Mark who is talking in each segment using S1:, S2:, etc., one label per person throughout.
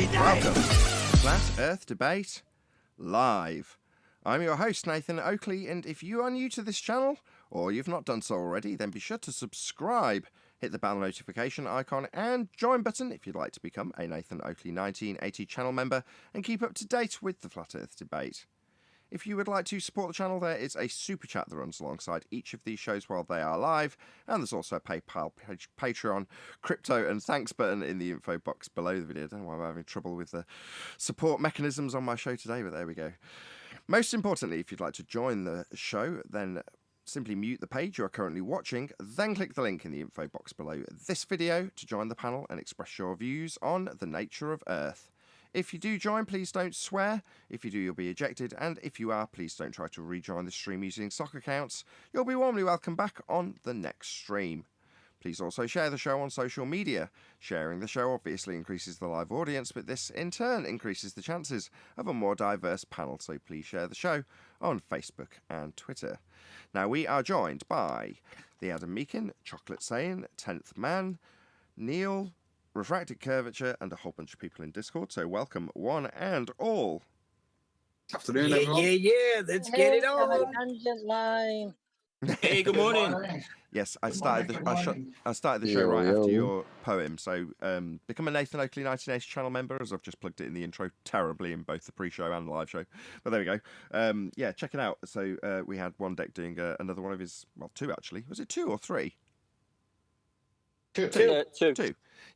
S1: Welcome to Flat Earth Debate Live. I'm your host, Nathan Oakley, and if you are new to this channel, or you've not done so already, then be sure to subscribe, hit the bell notification icon, and join button if you'd like to become a Nathan Oakley 1980 channel member and keep up to date with the Flat Earth Debate. If you would like to support the channel, there is a super chat that runs alongside each of these shows while they are live, and there's also a PayPal, Patreon, crypto, and thanks button in the info box below the video. I don't know why I'm having trouble with the support mechanisms on my show today, but there we go. Most importantly, if you'd like to join the show, then simply mute the page you are currently watching, then click the link in the info box below this video to join the panel and express your views on the nature of Earth. If you do join, please don't swear. If you do, you'll be ejected. And if you are, please don't try to rejoin the stream using stock accounts. You'll be warmly welcome back on the next stream. Please also share the show on social media. Sharing the show obviously increases the live audience, but this in turn increases the chances of a more diverse panel. So please share the show on Facebook and Twitter. Now we are joined by the Adam Meakin, Chocolate Saiyan, 10th Man, Neil, Refracted Curvature, and a whole bunch of people in Discord, so welcome one and all.
S2: Afternoon, everyone.
S3: Yeah, let's get it on.
S4: Dungeon line.
S2: Hey, good morning.
S1: Yes, I started the show right after your poem, so become a Nathan Oakley 1980 channel member, as I've just plugged it in the intro terribly in both the pre-show and the live show, but there we go. Yeah, check it out. So we had one deck doing another one of his, well, two actually. Was it two or three? Two.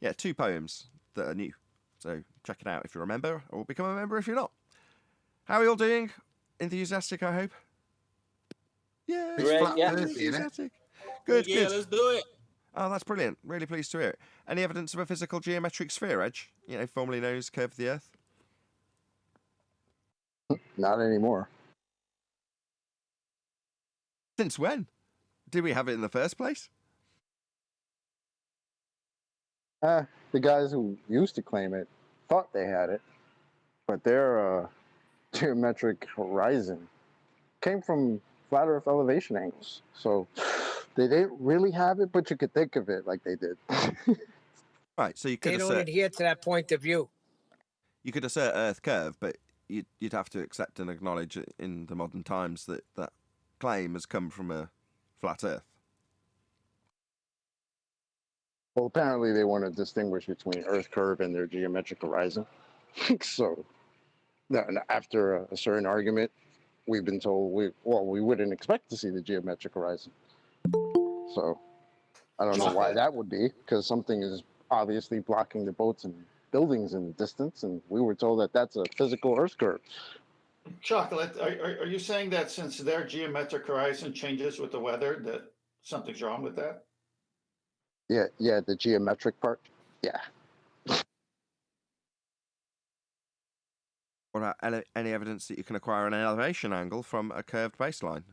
S1: Yeah, two poems that are new. So check it out if you're a member, or become a member if you're not. How are you all doing? Enthusiastic, I hope. Yeah,
S2: Great, yeah.
S1: Enthusiastic. Good,
S2: Yeah,
S1: good.
S2: let's do it.
S1: Oh, that's brilliant. Really pleased to hear it. Any evidence of a physical geometric sphere edge? You know, formerly known as curve of the Earth?
S5: Not anymore.
S1: Since when? Did we have it in the first place?
S5: The guys who used to claim it thought they had it, but their geometric horizon came from flat Earth elevation angles. So they didn't really have it, but you could think of it like they did.
S1: Right, so you could
S3: They don't
S1: assert,
S3: adhere to that point of view.
S1: you could assert Earth curve, but you'd have to accept and acknowledge in the modern times that that claim has come from a flat Earth.
S5: Well, apparently they want to distinguish between Earth curve and their geometric horizon. So after a certain argument, we've been told we wouldn't expect to see the geometric horizon. So I don't know why that would be, because something is obviously blocking the boats and buildings in the distance, and we were told that that's a physical Earth curve.
S6: Chocolate, are you saying that since their geometric horizon changes with the weather, that something's wrong with that?
S5: Yeah, the geometric part. Yeah.
S1: What about any evidence that you can acquire an elevation angle from a curved baseline?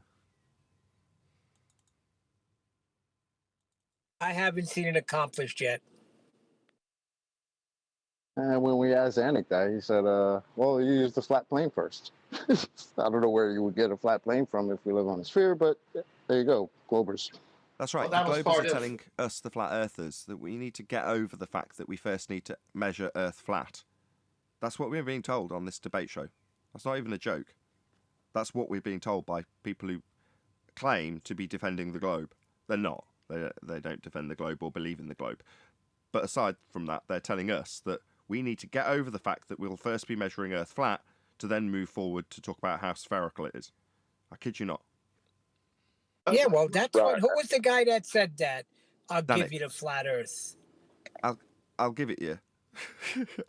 S3: I haven't seen it accomplished yet.
S5: And when we asked Anik that, he said, well, you use the flat plane first. I don't know where you would get a flat plane from if we live on a sphere, but there you go, Globers.
S1: That's right.
S6: Well, that
S1: the
S6: was
S1: Globers
S6: part
S1: are
S6: of-
S1: telling us, the flat earthers, that we need to get over the fact that we first need to measure Earth flat. That's what we're being told on this debate show. That's not even a joke. That's what we're being told by people who claim to be defending the globe. They're not. They don't defend the globe or believe in the globe. But aside from that, they're telling us that we need to get over the fact that we'll first be measuring Earth flat to then move forward to talk about how spherical it is. I kid you not.
S3: Yeah, well, that's what. Who was the guy that said that? I'll
S1: Danik.
S3: give you the flat Earth.
S1: I'll give it you.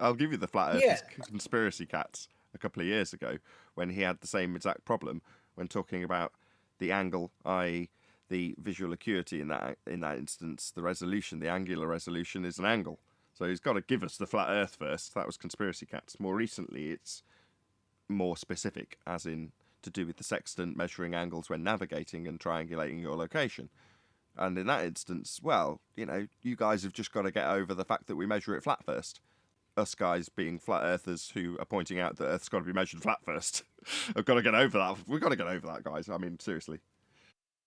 S1: I'll give you the flat Earth
S3: Yeah.
S1: conspiracy cats a couple of years ago when he had the same exact problem when talking about the angle, i.e. the visual acuity in that instance, the resolution, the angular resolution is an angle. So he's got to give us the flat Earth first. That was conspiracy cats. More recently, it's more specific, as in to do with the sextant measuring angles when navigating and triangulating your location. And in that instance, well, you know, you guys have just got to get over the fact that we measure it flat first. Us guys being flat earthers who are pointing out that Earth's got to be measured flat first. I've got to get over that. We've got to get over that, guys. I mean, seriously.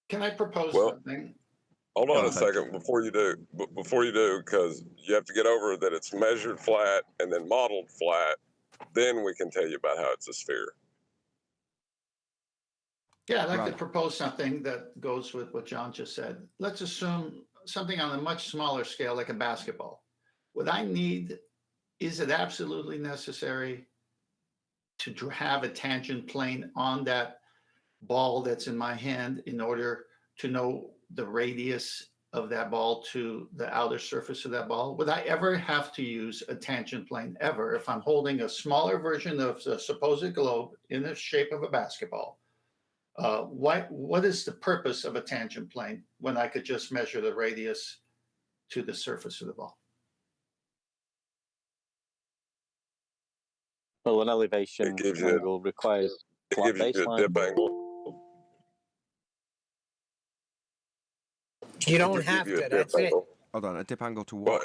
S6: Can I propose something?
S4: Hold
S1: Go
S4: on
S1: on,
S4: a
S1: Ted.
S4: second before you do, because you have to get over that it's measured flat and then modeled flat. Then we can tell you about how it's a sphere.
S6: Yeah, I'd like to
S1: Right.
S6: propose something that goes with what John just said. Let's assume something on a much smaller scale, like a basketball. Is it absolutely necessary to have a tangent plane on that ball that's in my hand in order to know the radius of that ball to the outer surface of that ball? Would I ever have to use a tangent plane ever if I'm holding a smaller version of the supposed globe in the shape of a basketball? What is the purpose of a tangent plane when I could just measure the radius to the surface of the ball?
S7: Well, an elevation
S4: It gives you-
S7: angle requires
S4: It
S7: flat
S4: gives you a
S7: baseline.
S4: dip angle.
S3: You
S4: It
S3: don't
S4: gives
S3: have
S4: you a
S3: to.
S4: dip
S3: That's it.
S4: angle.
S1: Hold on, a dip angle to
S4: Well,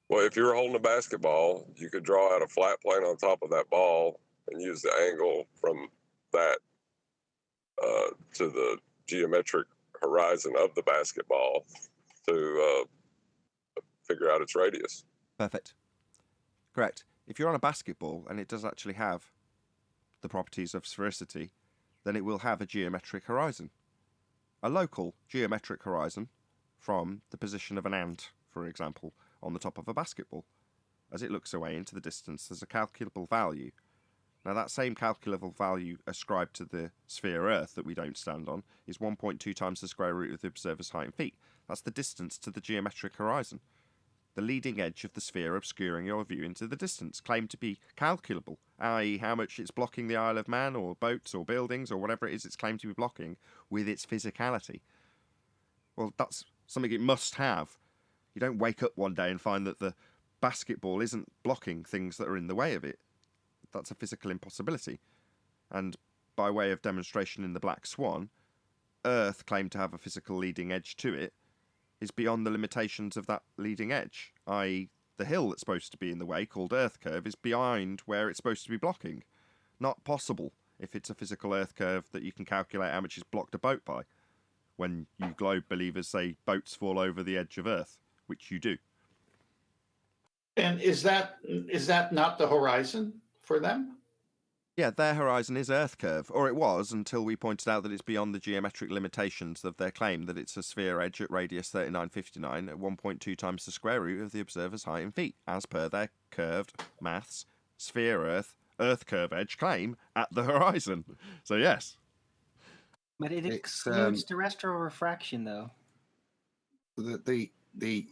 S1: what?
S4: if you're holding a basketball, you could draw out a flat plane on top of that ball and use the angle from that to the geometric horizon of the basketball to figure out its radius.
S1: Perfect. Correct. If you're on a basketball and it does actually have the properties of sphericity, then it will have a geometric horizon. A local geometric horizon from the position of an ant, for example, on the top of a basketball. As it looks away into the distance, there's a calculable value. Now, that same calculable value ascribed to the sphere Earth that we don't stand on is 1.2 times the square root of the observer's height in feet. That's the distance to the geometric horizon. The leading edge of the sphere obscuring your view into the distance, claimed to be calculable, i.e. how much it's blocking the Isle of Man or boats or buildings or whatever it is it's claimed to be blocking with its physicality. Well, that's something it must have. You don't wake up one day and find that the basketball isn't blocking things that are in the way of it. That's a physical impossibility. And by way of demonstration in the Black Swan, Earth claimed to have a physical leading edge to it, is beyond the limitations of that leading edge, i.e. the hill that's supposed to be in the way, called Earth curve, is behind where it's supposed to be blocking. Not possible if it's a physical Earth curve that you can calculate how much it's blocked a boat by, when you globe believers say boats fall over the edge of Earth, which you do.
S6: And is that not the horizon for them?
S1: Yeah, their horizon is Earth curve, or it was until we pointed out that it's beyond the geometric limitations of their claim that it's a sphere edge at radius 3959 at 1.2 times the square root of the observer's height in feet, as per their curved maths, sphere Earth curve edge claim at the horizon. So yes.
S8: But it excludes terrestrial refraction, though.
S2: The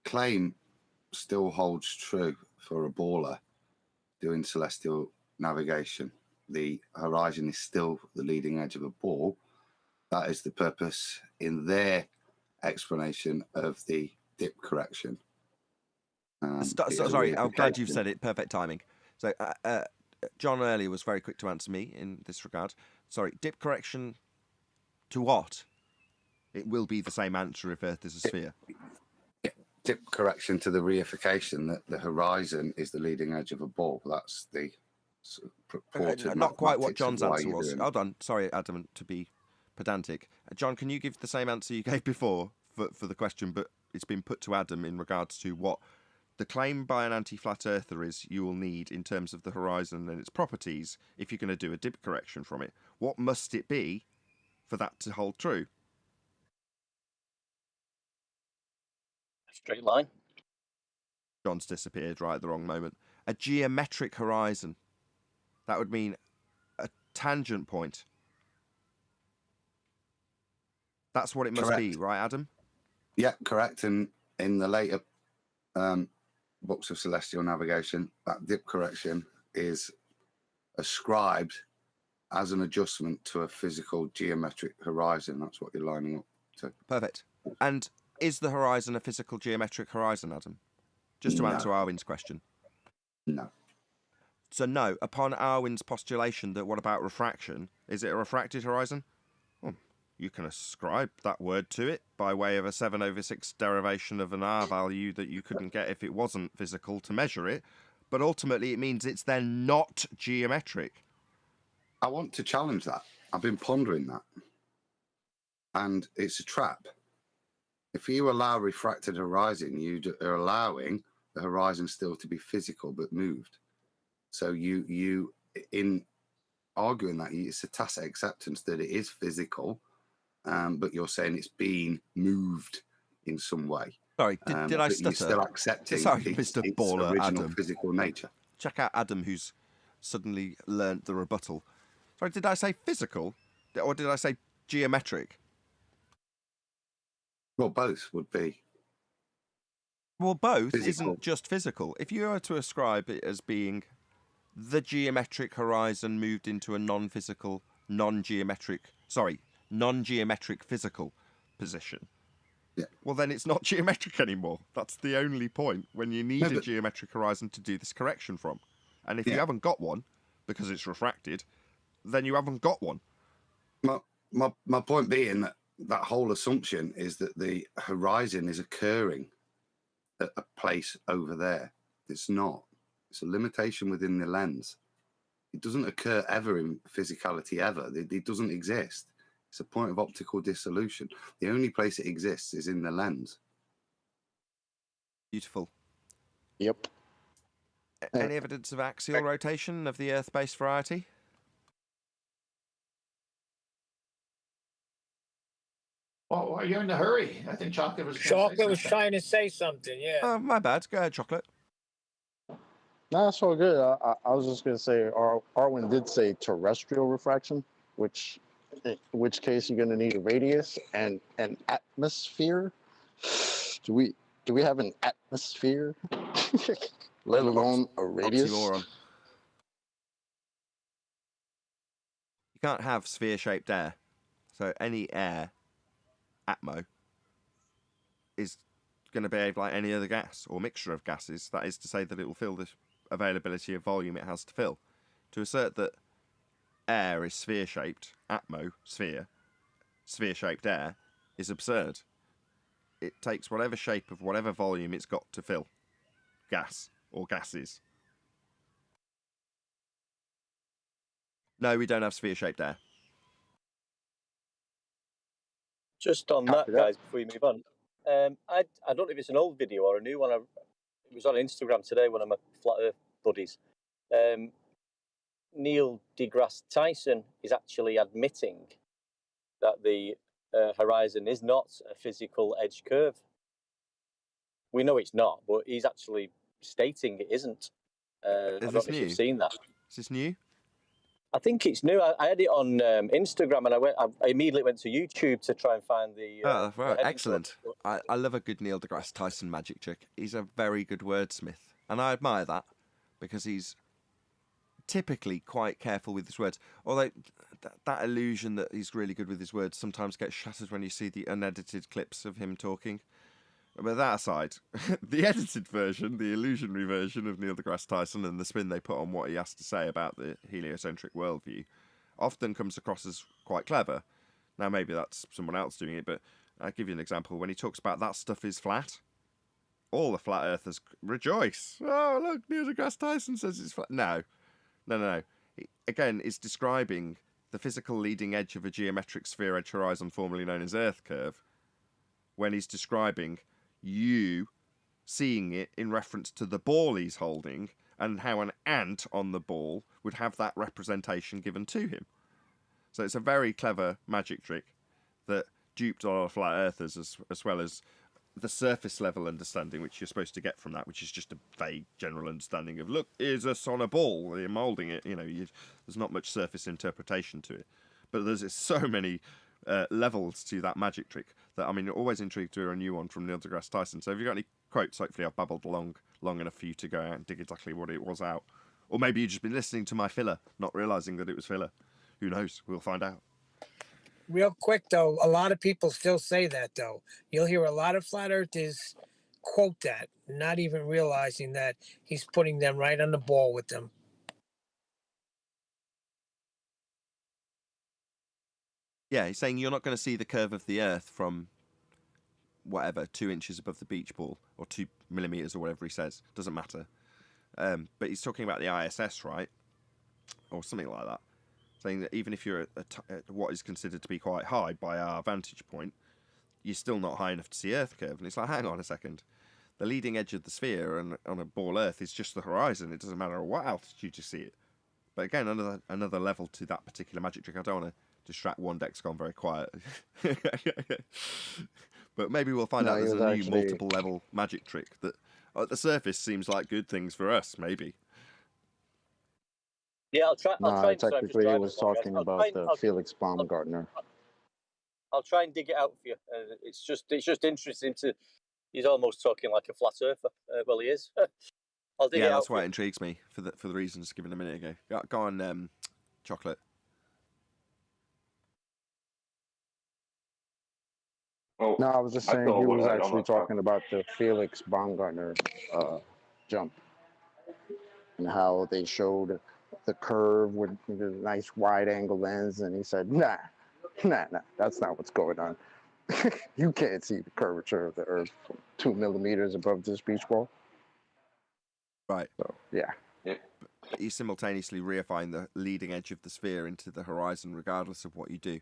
S2: claim still holds true for a baller doing celestial navigation. The horizon is still the leading edge of a ball. That is the purpose in their explanation of the dip correction.
S1: Sorry, I'm glad you've said it. Perfect timing. So John earlier was very quick to answer me in this regard. Sorry, dip correction to what? It will be the same answer if Earth is a sphere.
S2: Dip correction to the reification that the horizon is the leading edge of a ball. That's the purported
S1: not quite what
S2: mathematics of
S1: John's
S2: why
S1: answer
S2: you're
S1: was.
S2: doing it.
S1: Hold on, sorry, Adam, to be pedantic. John, can you give the same answer you gave before for the question, but it's been put to Adam in regards to what the claim by an anti-flat earther is you will need in terms of the horizon and its properties if you're going to do a dip correction from it. What must it be for that to hold true?
S7: Straight line.
S1: John's disappeared right at the wrong moment. A geometric horizon. That would mean a tangent point. That's what it must be, right, Adam?
S2: Yeah, correct. And in the later books of celestial navigation, that dip correction is ascribed as an adjustment to a physical geometric horizon. That's what you're lining up to.
S1: Perfect. And is the horizon a physical geometric horizon, Adam? Just to
S2: No.
S1: answer Arwin's question.
S2: No.
S1: So no, upon Arwin's postulation that what about refraction? Is it a refracted horizon? Well, you can ascribe that word to it by way of a 7/6 derivation of an R value that you couldn't get if it wasn't physical to measure it. But ultimately it means it's then not geometric.
S2: I want to challenge that. I've been pondering that. and it's a trap. If you allow refracted horizon, you are allowing the horizon still to be physical but moved. So you in arguing that, it's a tacit acceptance that it is physical, but you're saying it's being moved in some way.
S1: Sorry, did I stutter?
S2: You're still accepting its
S1: Baller,
S2: original
S1: Adam.
S2: physical nature.
S1: Check out Adam, who's suddenly learnt the rebuttal. Sorry, did I say physical? Or did I say geometric?
S2: Well, both would be.
S1: Well, both
S2: Physical.
S1: isn't just physical. If you were to ascribe it as being the geometric horizon moved into a non-physical, non-geometric physical position, well, then it's not geometric anymore. That's the only point when you need a geometric horizon to do this correction from. And if you haven't got one, because it's refracted, then you haven't got one.
S2: My point being that whole assumption is that the horizon is occurring at a place over there. It's not. It's a limitation within the lens. It doesn't occur ever in physicality ever. It doesn't exist. It's a point of optical dissolution. The only place it exists is in the lens.
S1: Beautiful.
S5: Yep.
S1: Any evidence of axial rotation of the Earth-based variety?
S6: Oh, are you in a hurry? I think Chocolate was.
S3: Chocolate was trying to say something. Yeah.
S1: Oh, my bad. Go ahead, Chocolate.
S5: No, that's all good. I was just going to say, Arwen did say terrestrial refraction, in which case you're going to need a radius and an atmosphere. Do we have an atmosphere? Let alone a radius?
S1: Oxymoron. You can't have sphere-shaped air. So any air, atmo, is going to behave like any other gas or mixture of gases. That is to say that it will fill the availability of volume it has to fill. To assert that air is sphere-shaped, atmo, sphere, sphere-shaped air, is absurd. It takes whatever shape of whatever volume it's got to fill. Gas or gases. No, we don't have sphere-shaped air.
S7: Just on that, guys, before we move on, I don't know if it's an old video or a new one. It was on Instagram today, one of my Flat Earth buddies. Neil deGrasse Tyson is actually admitting that the horizon is not a physical edge curve. We know it's not, but he's actually stating it isn't. I don't know if you've seen that.
S1: Is this new?
S7: I think it's new. I had it on Instagram, and I immediately went to YouTube to try and find the.
S1: Right. Excellent. I love a good Neil deGrasse Tyson magic trick. He's a very good wordsmith, and I admire that because he's typically quite careful with his words. Although that illusion that he's really good with his words sometimes gets shattered when you see the unedited clips of him talking. But that aside, the edited version, the illusionary version of Neil deGrasse Tyson and the spin they put on what he has to say about the heliocentric worldview often comes across as quite clever. Now, maybe that's someone else doing it, but I'll give you an example. When he talks about that stuff is flat, all the flat earthers rejoice. Oh, look, Neil deGrasse Tyson says it's flat. No. Again, it's describing the physical leading edge of a geometric sphere edge horizon formerly known as Earth curve when he's describing you seeing it in reference to the ball he's holding and how an ant on the ball would have that representation given to him. So it's a very clever magic trick that duped a lot of flat earthers as well as the surface level understanding which you're supposed to get from that, which is just a vague general understanding of, look, here's us on a ball, you're moulding it, there's not much surface interpretation to it. But there's so many levels to that magic trick that, always intrigued to hear a new one from Neil deGrasse Tyson. So if you've got any quotes, hopefully I've babbled long enough for you to go out and dig exactly what it was out. Or maybe you've just been listening to my filler, not realising that it was filler. Who knows? We'll find out.
S3: Real quick, though, a lot of people still say that, though. You'll hear a lot of flat earthers quote that, not even realizing that he's putting them right on the ball with them.
S1: Yeah, he's saying you're not going to see the curve of the Earth from whatever, 2 inches above the beach ball, or 2 millimeters, or whatever he says. Doesn't matter. But he's talking about the ISS, right? Or something like that. saying that even if you're at what is considered to be quite high by our vantage point, you're still not high enough to see Earth curve. And it's like, hang on a second. The leading edge of the sphere on a ball Earth is just the horizon. It doesn't matter at what altitude you see it. But again, another level to that particular magic trick. I don't want to distract one deck's gone very quiet. But maybe we'll find out there's a new multiple level magic trick that at the surface seems like good things for us, maybe.
S7: Yeah, I'll try.
S5: No, technically it was talking about the Felix
S7: I'll,
S5: Baumgartner.
S7: I'll try and dig it out for you. It's just interesting to. He's almost talking like a flat earther. Well, he is. I'll dig it out.
S1: Yeah, that's why it intrigues me for the reasons given a minute ago. Go on, Chocolate.
S5: Oh, no, I was just saying he was actually talking about the Felix Baumgartner jump and how they showed the curve with the nice wide angle lens, and he said, nah, that's not what's going on. You can't see the curvature of the Earth from 2 millimeters above this beach ball.
S1: Right.
S5: So, yeah.
S1: But you simultaneously reifying the leading edge of the sphere into the horizon regardless of what you do.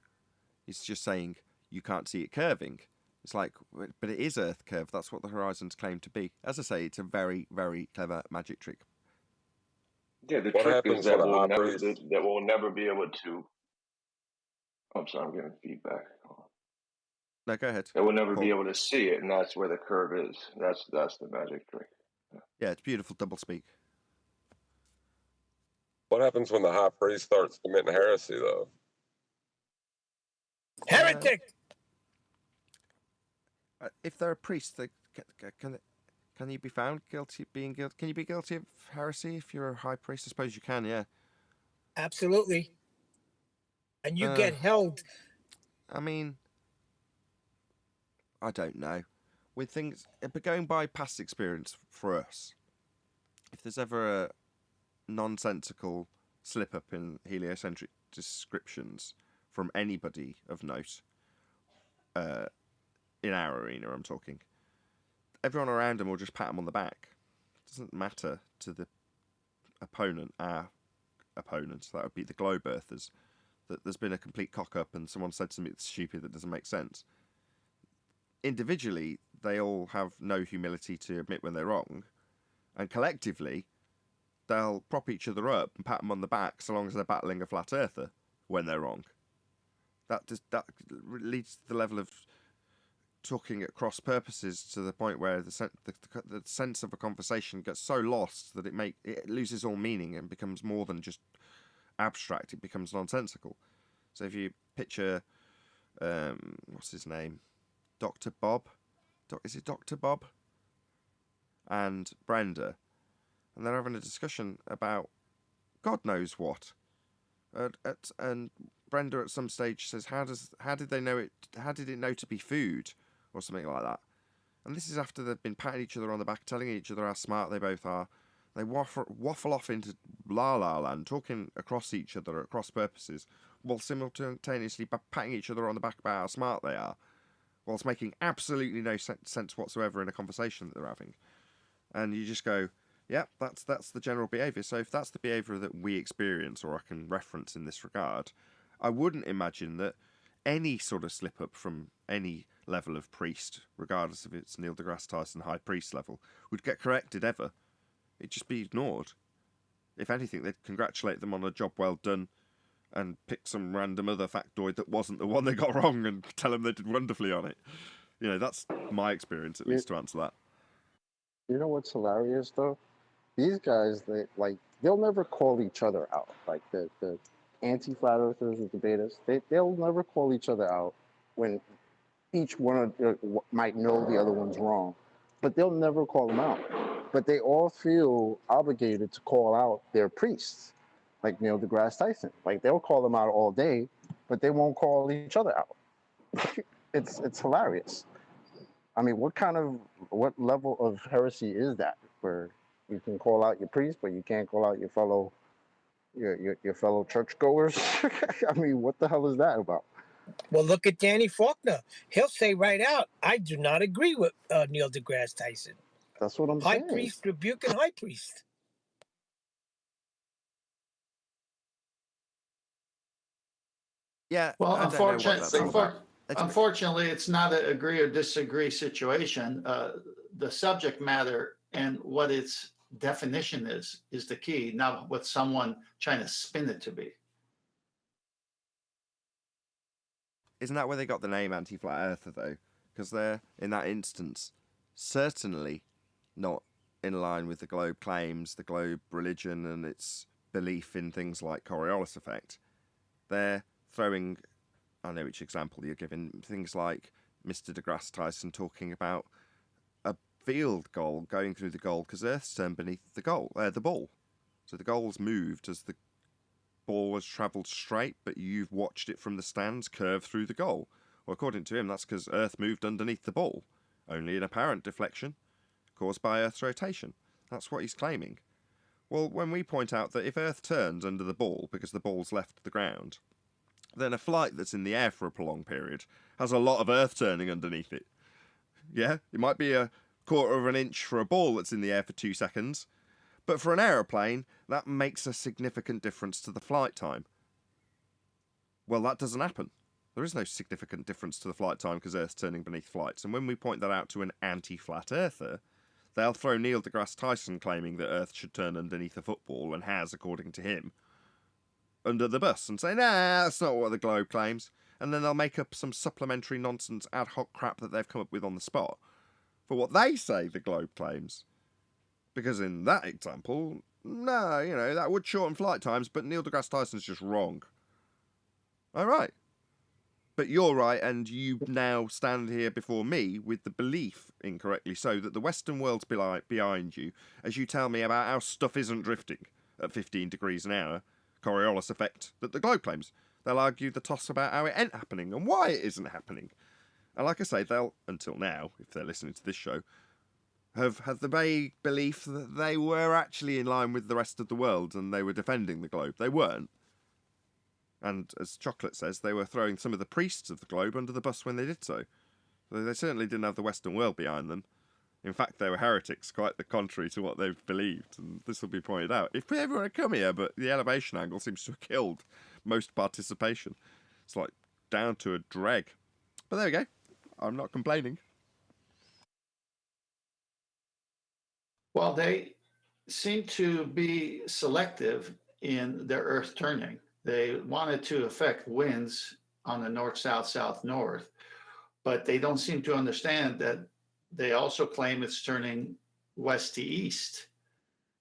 S1: It's just saying you can't see it curving. It's like, but it is Earth curve. That's what the horizons claim to be. As I say, it's a very, very clever magic trick.
S9: Yeah, the trick is that we'll never be able to. I'm sorry, I'm getting feedback.
S1: No, go ahead.
S9: That we'll never be able to see it, and that's where the curve is. That's the magic trick.
S1: Yeah, it's beautiful double speak.
S4: What happens when the high priest starts committing heresy, though?
S3: Heretic!
S1: If they're a priest, can you be found guilty? Can you be guilty of heresy if you're a high priest? I suppose you can. Yeah.
S3: Absolutely. And you get held.
S1: I mean, I don't know. With things, but going by past experience for us, if there's ever a nonsensical slip up in heliocentric descriptions from anybody of note, in our arena, I'm talking, everyone around them will just pat them on the back. It doesn't matter to the opponent, our opponent, that would be the globe earthers, that there's been a complete cock up and someone said something stupid that doesn't make sense. Individually, they all have no humility to admit when they're wrong, and collectively, they'll prop each other up and pat them on the back so long as they're battling a flat earther when they're wrong. That leads to the level of talking at cross purposes to the point where the sense of a conversation gets so lost that it loses all meaning and becomes more than just abstract. It becomes nonsensical. So if you picture, what's his name? Dr. Bob? Is it Dr. Bob? And Brenda. And they're having a discussion about God knows what. And Brenda at some stage says, how did they know it? How did it know to be food? Or something like that. And this is after they've been patting each other on the back, telling each other how smart they both are. They waffle off into la-la land, talking across each other at cross purposes, while simultaneously patting each other on the back about how smart they are, whilst making absolutely no sense whatsoever in a conversation that they're having. And you just go, yeah, that's the general behaviour. So if that's the behaviour that we experience, or I can reference in this regard, I wouldn't imagine that any sort of slip-up from any level of priest, regardless if it's Neil deGrasse Tyson high priest level, would get corrected ever. It'd just be ignored. If anything, they'd congratulate them on a job well done and pick some random other factoid that wasn't the one they got wrong and tell them they did wonderfully on it. You know, that's my experience, at least, to answer that.
S5: You know what's hilarious, though? These guys, they'll never call each other out. Like the anti-flat earthers and debaters, they'll never call each other out when each one might know the other one's wrong, but they'll never call them out. But they all feel obligated to call out their priests, like Neil deGrasse Tyson. Like, they'll call them out all day, but they won't call each other out. It's hilarious. I mean, what level of heresy is that, where you can call out your priest, but you can't call out your fellow churchgoers? I mean, what the hell is that about?
S3: Well, look at Danny Faulkner. He'll say right out, I do not agree with Neil deGrasse Tyson.
S5: That's what I'm saying.
S3: High priest rebuking high priest.
S1: Yeah.
S6: Well,
S1: I don't know what that's all about.
S6: unfortunately, it's not an agree or disagree situation. The subject matter and what its definition is the key, not what someone trying to spin it to be.
S1: Isn't that where they got the name anti-flat earther, though? Because they're, in that instance, certainly not in line with the globe claims, the globe religion, and its belief in things like Coriolis effect. They're throwing, I know which example you're giving, things like Mr. deGrasse Tyson talking about a field goal going through the goal because Earth's turned beneath the ball. So the goal's moved as the ball has travelled straight, but you've watched it from the stands curve through the goal. Well, according to him, that's because Earth moved underneath the ball, only an apparent deflection caused by Earth's rotation. That's what he's claiming. Well, when we point out that if Earth turns under the ball because the ball's left the ground, then a flight that's in the air for a prolonged period has a lot of Earth turning underneath it. Yeah, it might be a quarter of an inch for a ball that's in the air for 2 seconds, but for an aeroplane, that makes a significant difference to the flight time. Well, that doesn't happen. There is no significant difference to the flight time because Earth's turning beneath flights. And when we point that out to an anti-flat earther, they'll throw Neil deGrasse Tyson claiming that Earth should turn underneath a football, and has, according to him, under the bus, and say, nah, that's not what the globe claims. And then they'll make up some supplementary nonsense ad hoc crap that they've come up with on the spot for what they say the globe claims. Because in that example, no, that would shorten flight times, but Neil deGrasse Tyson's just wrong. All right. But you're right, and you now stand here before me with the belief, incorrectly so, that the Western world's behind you, as you tell me about how stuff isn't drifting at 15 degrees an hour, Coriolis effect that the globe claims. They'll argue the toss about how it ain't happening and why it isn't happening. And like I say, they'll, until now, if they're listening to this show, have had the vague belief that they were actually in line with the rest of the world and they were defending the globe. They weren't. And as Chocolate says, they were throwing some of the priests of the globe under the bus when they did so. So they certainly didn't have the Western world behind them. In fact, they were heretics, quite the contrary to what they've believed, and this will be pointed out. If everyone had come here, but the elevation angle seems to have killed most participation. It's like down to a dreg. But there we go. I'm not complaining.
S6: Well, they seem to be selective in their Earth turning. They wanted to affect winds on the north, south, south, north, but they don't seem to understand that they also claim it's turning west to east.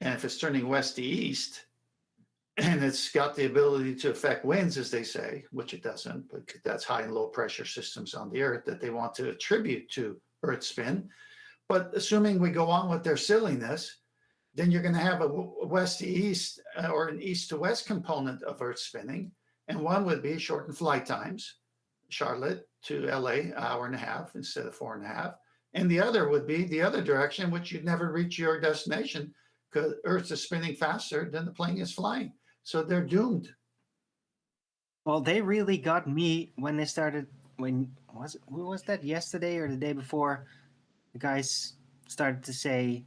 S6: And if it's turning west to east, and it's got the ability to affect winds, as they say, which it doesn't, but that's high and low pressure systems on the Earth that they want to attribute to Earth spin. But assuming we go on with their silliness, then you're going to have a west to east or an east to west component of Earth spinning. And one would be shortened flight times, Charlotte to LA, 1.5 instead of 4.5. And the other would be the other direction, which you'd never reach your destination because Earth is spinning faster than the plane is flying. So they're doomed.
S8: Well, they really got me when they started, who was that, yesterday or the day before? The guys started to say,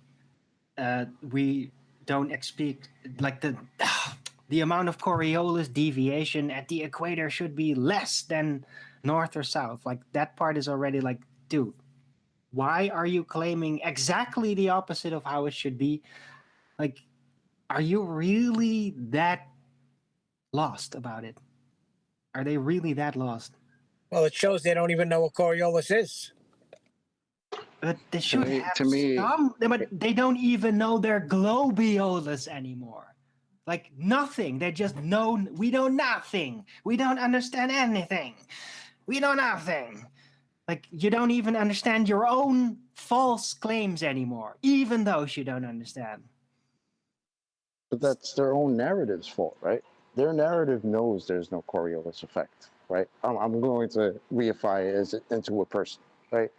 S8: we don't expect, like the amount of Coriolis deviation at the equator should be less than north or south. Like that part is already like, dude, why are you claiming exactly the opposite of how it should be? Like, are you really that lost about it? Are they really that lost?
S3: Well, it shows they don't even know what Coriolis is.
S8: But they should have some, but they don't even know their globiolus anymore. Like nothing. They just know, we know nothing. We don't understand anything. We know nothing. Like you don't even understand your own false claims anymore, even those you don't understand.
S5: But that's their own narrative's fault, right? Their narrative knows there's no Coriolis effect, right? I'm going to reify it into a person, right?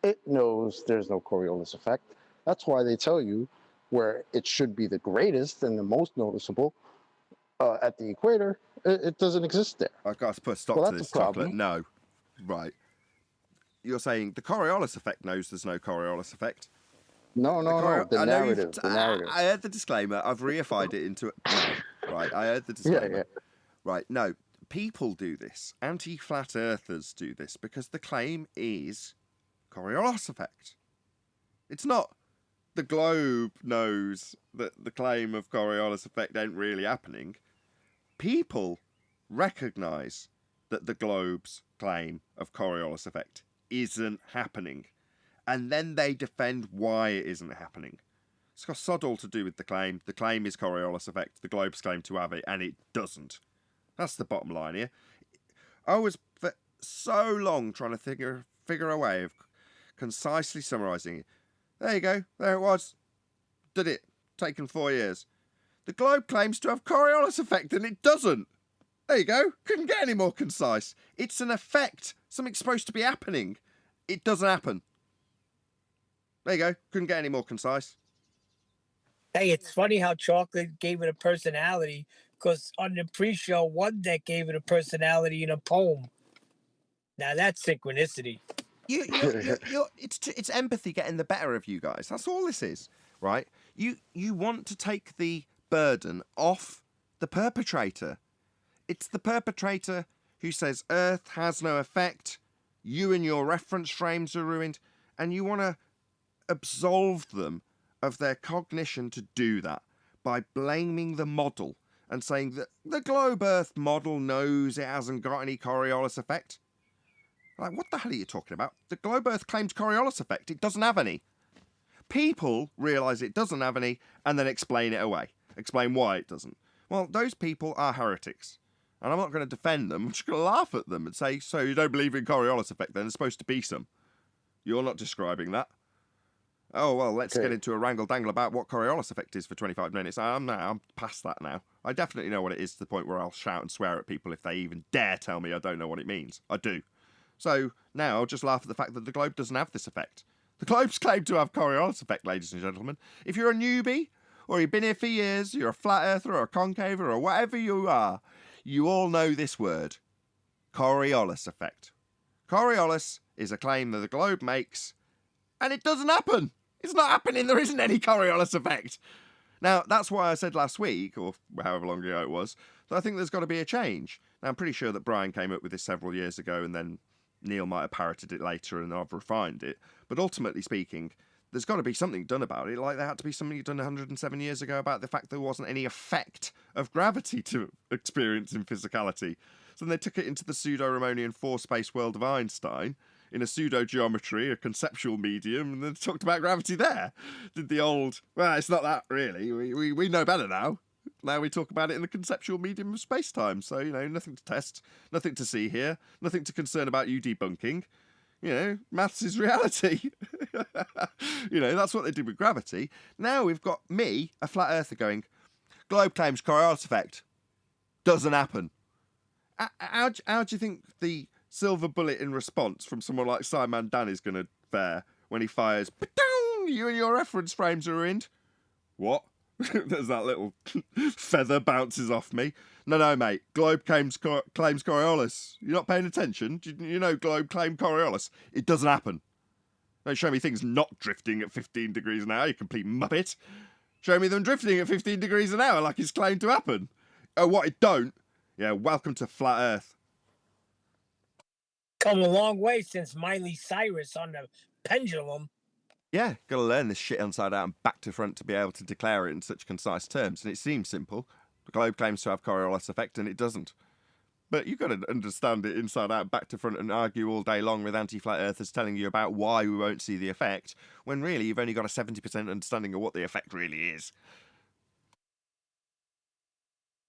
S5: It knows there's no Coriolis effect. That's why they tell you where it should be the greatest and the most noticeable at the equator, it doesn't exist there.
S1: I've got to put a stop to this, Chocolate. No. Right. You're saying the Coriolis effect knows there's no Coriolis effect.
S5: No. The narrative.
S1: I heard the disclaimer. I've reified it into... No. Right, I heard the disclaimer.
S5: Yeah.
S1: Right, no. people do this. Anti-flat earthers do this because the claim is Coriolis effect. It's not the globe knows that the claim of Coriolis effect ain't really happening. People recognise that the globe's claim of Coriolis effect isn't happening. And then they defend why it isn't happening. It's got sod all to do with the claim. The claim is Coriolis effect. The globe's claim to have it, and it doesn't. That's the bottom line here. I was for so long trying to figure a way of concisely summarising it. There you go. There it was. Did it. Taken 4 years. The globe claims to have Coriolis effect, and it doesn't. There you go. Couldn't get any more concise. It's an effect. Something's supposed to be happening. It doesn't happen. There you go. Couldn't get any more concise.
S3: Hey, it's funny how chocolate gave it a personality, because on the pre-show, one deck gave it a personality in a poem. Now that's synchronicity.
S1: It's empathy getting the better of you guys. That's all this is, right? You want to take the burden off the perpetrator. It's the perpetrator who says Earth has no effect, you and your reference frames are ruined, and you want to absolve them of their cognition to do that by blaming the model and saying that the globe Earth model knows it hasn't got any Coriolis effect. Like, what the hell are you talking about? The globe Earth claims Coriolis effect. It doesn't have any. People realise it doesn't have any and then explain it away. Explain why it doesn't. Well, those people are heretics. And I'm not going to defend them. I'm just going to laugh at them and say, so you don't believe in Coriolis effect then? There's supposed to be some. You're not describing that. Oh, well, let's get into a wrangle-dangle about what Coriolis effect is for 25 minutes. I'm past that now. I definitely know what it is to the point where I'll shout and swear at people if they even dare tell me I don't know what it means. I do. So now I'll just laugh at the fact that the globe doesn't have this effect. The globe's claimed to have Coriolis effect, ladies and gentlemen. If you're a newbie, or you've been here for years, you're a flat earther or a concaver or whatever you are, you all know this word. Coriolis effect. Coriolis is a claim that the globe makes, and it doesn't happen. It's not happening. There isn't any Coriolis effect. Now, that's why I said last week, or however long ago it was, that I think there's got to be a change. Now, I'm pretty sure that Brian came up with this several years ago, and then Neil might have parroted it later, and I've refined it. But ultimately speaking, there's got to be something done about it, like there had to be something done 107 years ago about the fact there wasn't any effect of gravity to experience in physicality. So then they took it into the pseudo-Ramonian four-space world of Einstein, in a pseudo-geometry, a conceptual medium, and then talked about gravity there. Did the old, well, it's not that really, we know better now. Now we talk about it in the conceptual medium of space-time, so, nothing to test, nothing to see here, nothing to concern about you debunking. Maths is reality. That's what they did with gravity. Now we've got me, a flat earther, going, globe claims Coriolis effect. Doesn't happen. How do you think the silver bullet in response from someone like Simon Dan is going to fare when he fires, you and your reference frames are ruined? What? There's that little feather bounces off me. No, mate. Globe claims Coriolis. You're not paying attention? You know Globe claimed Coriolis. It doesn't happen. Don't show me things not drifting at 15 degrees an hour, you complete muppet. Show me them drifting at 15 degrees an hour like it's claimed to happen. Oh, what, it don't? Yeah, welcome to Flat Earth.
S3: Come a long way since Miley Cyrus on the pendulum.
S1: Yeah, got to learn this shit inside out and back to front to be able to declare it in such concise terms. And it seems simple. The globe claims to have Coriolis effect and it doesn't. But you've got to understand it inside out, back to front, and argue all day long with anti-flat earthers telling you about why we won't see the effect, when really you've only got a 70% understanding of what the effect really is.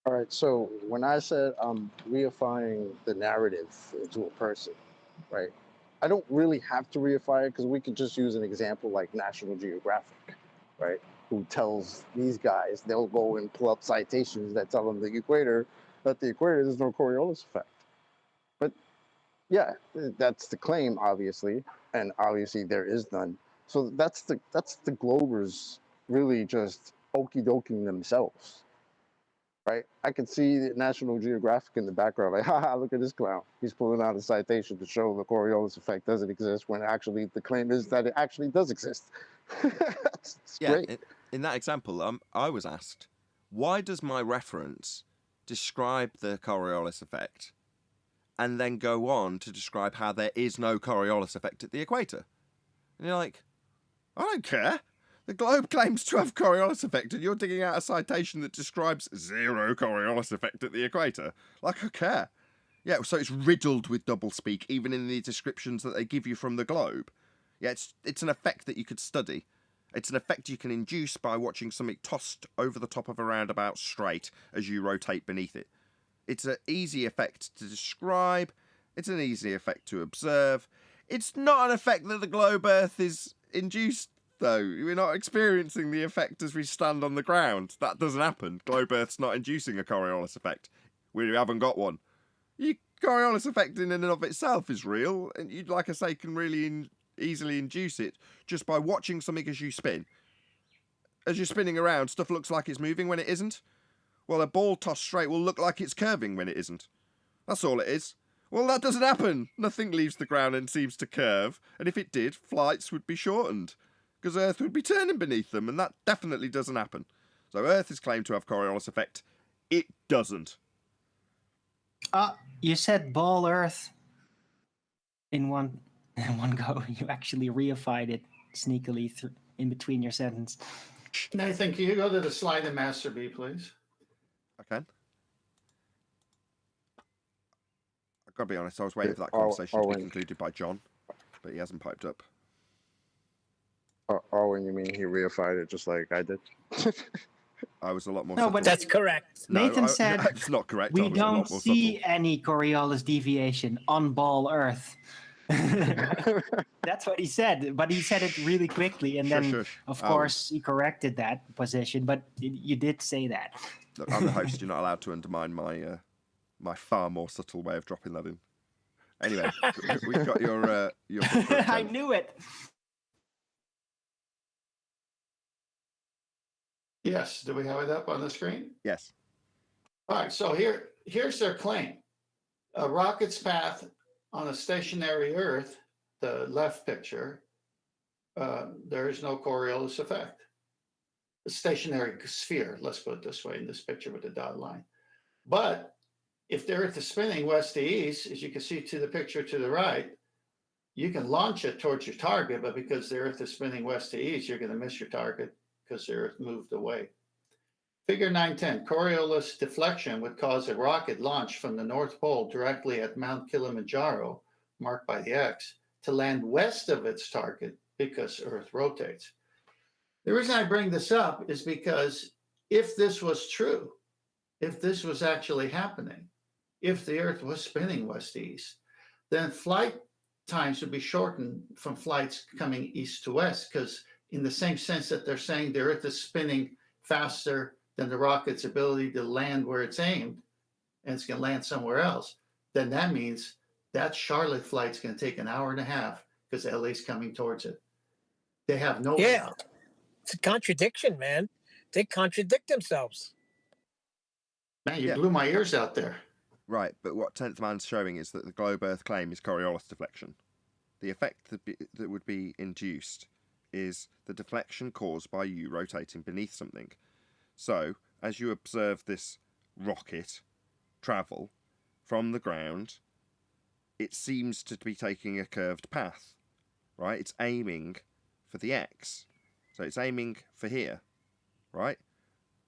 S5: All right, so when I said I'm reifying the narrative into a person, right? I don't really have to reify it because we could just use an example like National Geographic, right? Who tells these guys, they'll go and pull up citations that tell them that the equator there's no Coriolis effect. But yeah, that's the claim, obviously, and obviously there is none. So that's the Globers really just okey-doking themselves. Right? I could see the National Geographic in the background, like, haha, look at this clown. He's pulling out a citation to show the Coriolis effect doesn't exist when actually the claim is that it actually does exist. It's great.
S1: In that example, I was asked, why does my reference describe the Coriolis effect, and then go on to describe how there is no Coriolis effect at the equator. And you're like, I don't care. The globe claims to have Coriolis effect, and you're digging out a citation that describes zero Coriolis effect at the equator. Like, I care. Yeah, so it's riddled with doublespeak, even in the descriptions that they give you from the globe. Yeah, it's an effect that you could study. It's an effect you can induce by watching something tossed over the top of a roundabout straight as you rotate beneath it. It's an easy effect to describe. It's an easy effect to observe. It's not an effect that the globe Earth is induced, though. We're not experiencing the effect as we stand on the ground. That doesn't happen. Globe Earth's not inducing a Coriolis effect. We haven't got one. The Coriolis effect in and of itself is real, and you, like I say, can really easily induce it just by watching something as you spin. As you're spinning around, stuff looks like it's moving when it isn't. Well, a ball tossed straight will look like it's curving when it isn't. That's all it is. Well, that doesn't happen. Nothing leaves the ground and seems to curve, and if it did, flights would be shortened, because Earth would be turning beneath them, and that definitely doesn't happen. So Earth is claimed to have Coriolis effect. It doesn't.
S8: You said ball Earth in one go. You actually reified it sneakily in between your sentence.
S6: Nathan, can you go to the slide in Master B, please?
S1: I can. I've got to be honest, I was waiting for that conversation to be concluded by John, but he hasn't piped up.
S5: Oh, and you mean he reified it just like I did?
S1: I was a lot more
S3: No,
S1: subtle.
S3: but that's correct.
S1: No,
S8: Nathan said
S1: it's not correct.
S8: We don't see any Coriolis deviation on ball Earth. That's what he said, but he said it really quickly, and then, of course, he corrected that position. But you did say that.
S1: Look, I'm the host. You're not allowed to undermine my my far more subtle way of dropping that in. Anyway, we've got your
S8: I knew it.
S6: Yes. Do we have it up on the screen?
S1: Yes.
S6: All right. So here's their claim: a rocket's path on a stationary Earth, the left picture, there is no Coriolis effect. A stationary sphere, let's put it this way, in this picture with the dotted line. But if the Earth is spinning west to east, as you can see to the picture to the right, you can launch it towards your target, but because the Earth is spinning west to east, you're going to miss your target because the Earth moved away. Figure 9.10, Coriolis deflection would cause a rocket launch from the North Pole directly at Mount Kilimanjaro, marked by the X, to land west of its target because Earth rotates. The reason I bring this up is because if this was true, if this was actually happening, if the Earth was spinning west-east, then flight times would be shortened from flights coming east to west, because in the same sense that they're saying the Earth is spinning faster than the rocket's ability to land where it's aimed, and it's going to land somewhere else, then that means that Charlotte flight's going to take an hour and a half because LA's coming towards it. They have no...
S3: Yeah, it's a contradiction, man. They contradict themselves.
S6: Man, you blew my ears out there.
S1: Right, but what 10th Man's showing is that the globe Earth claim is Coriolis deflection. The effect that would be induced is the deflection caused by you rotating beneath something. So, as you observe this rocket travel from the ground, it seems to be taking a curved path, right? It's aiming for the X. So it's aiming for here, right?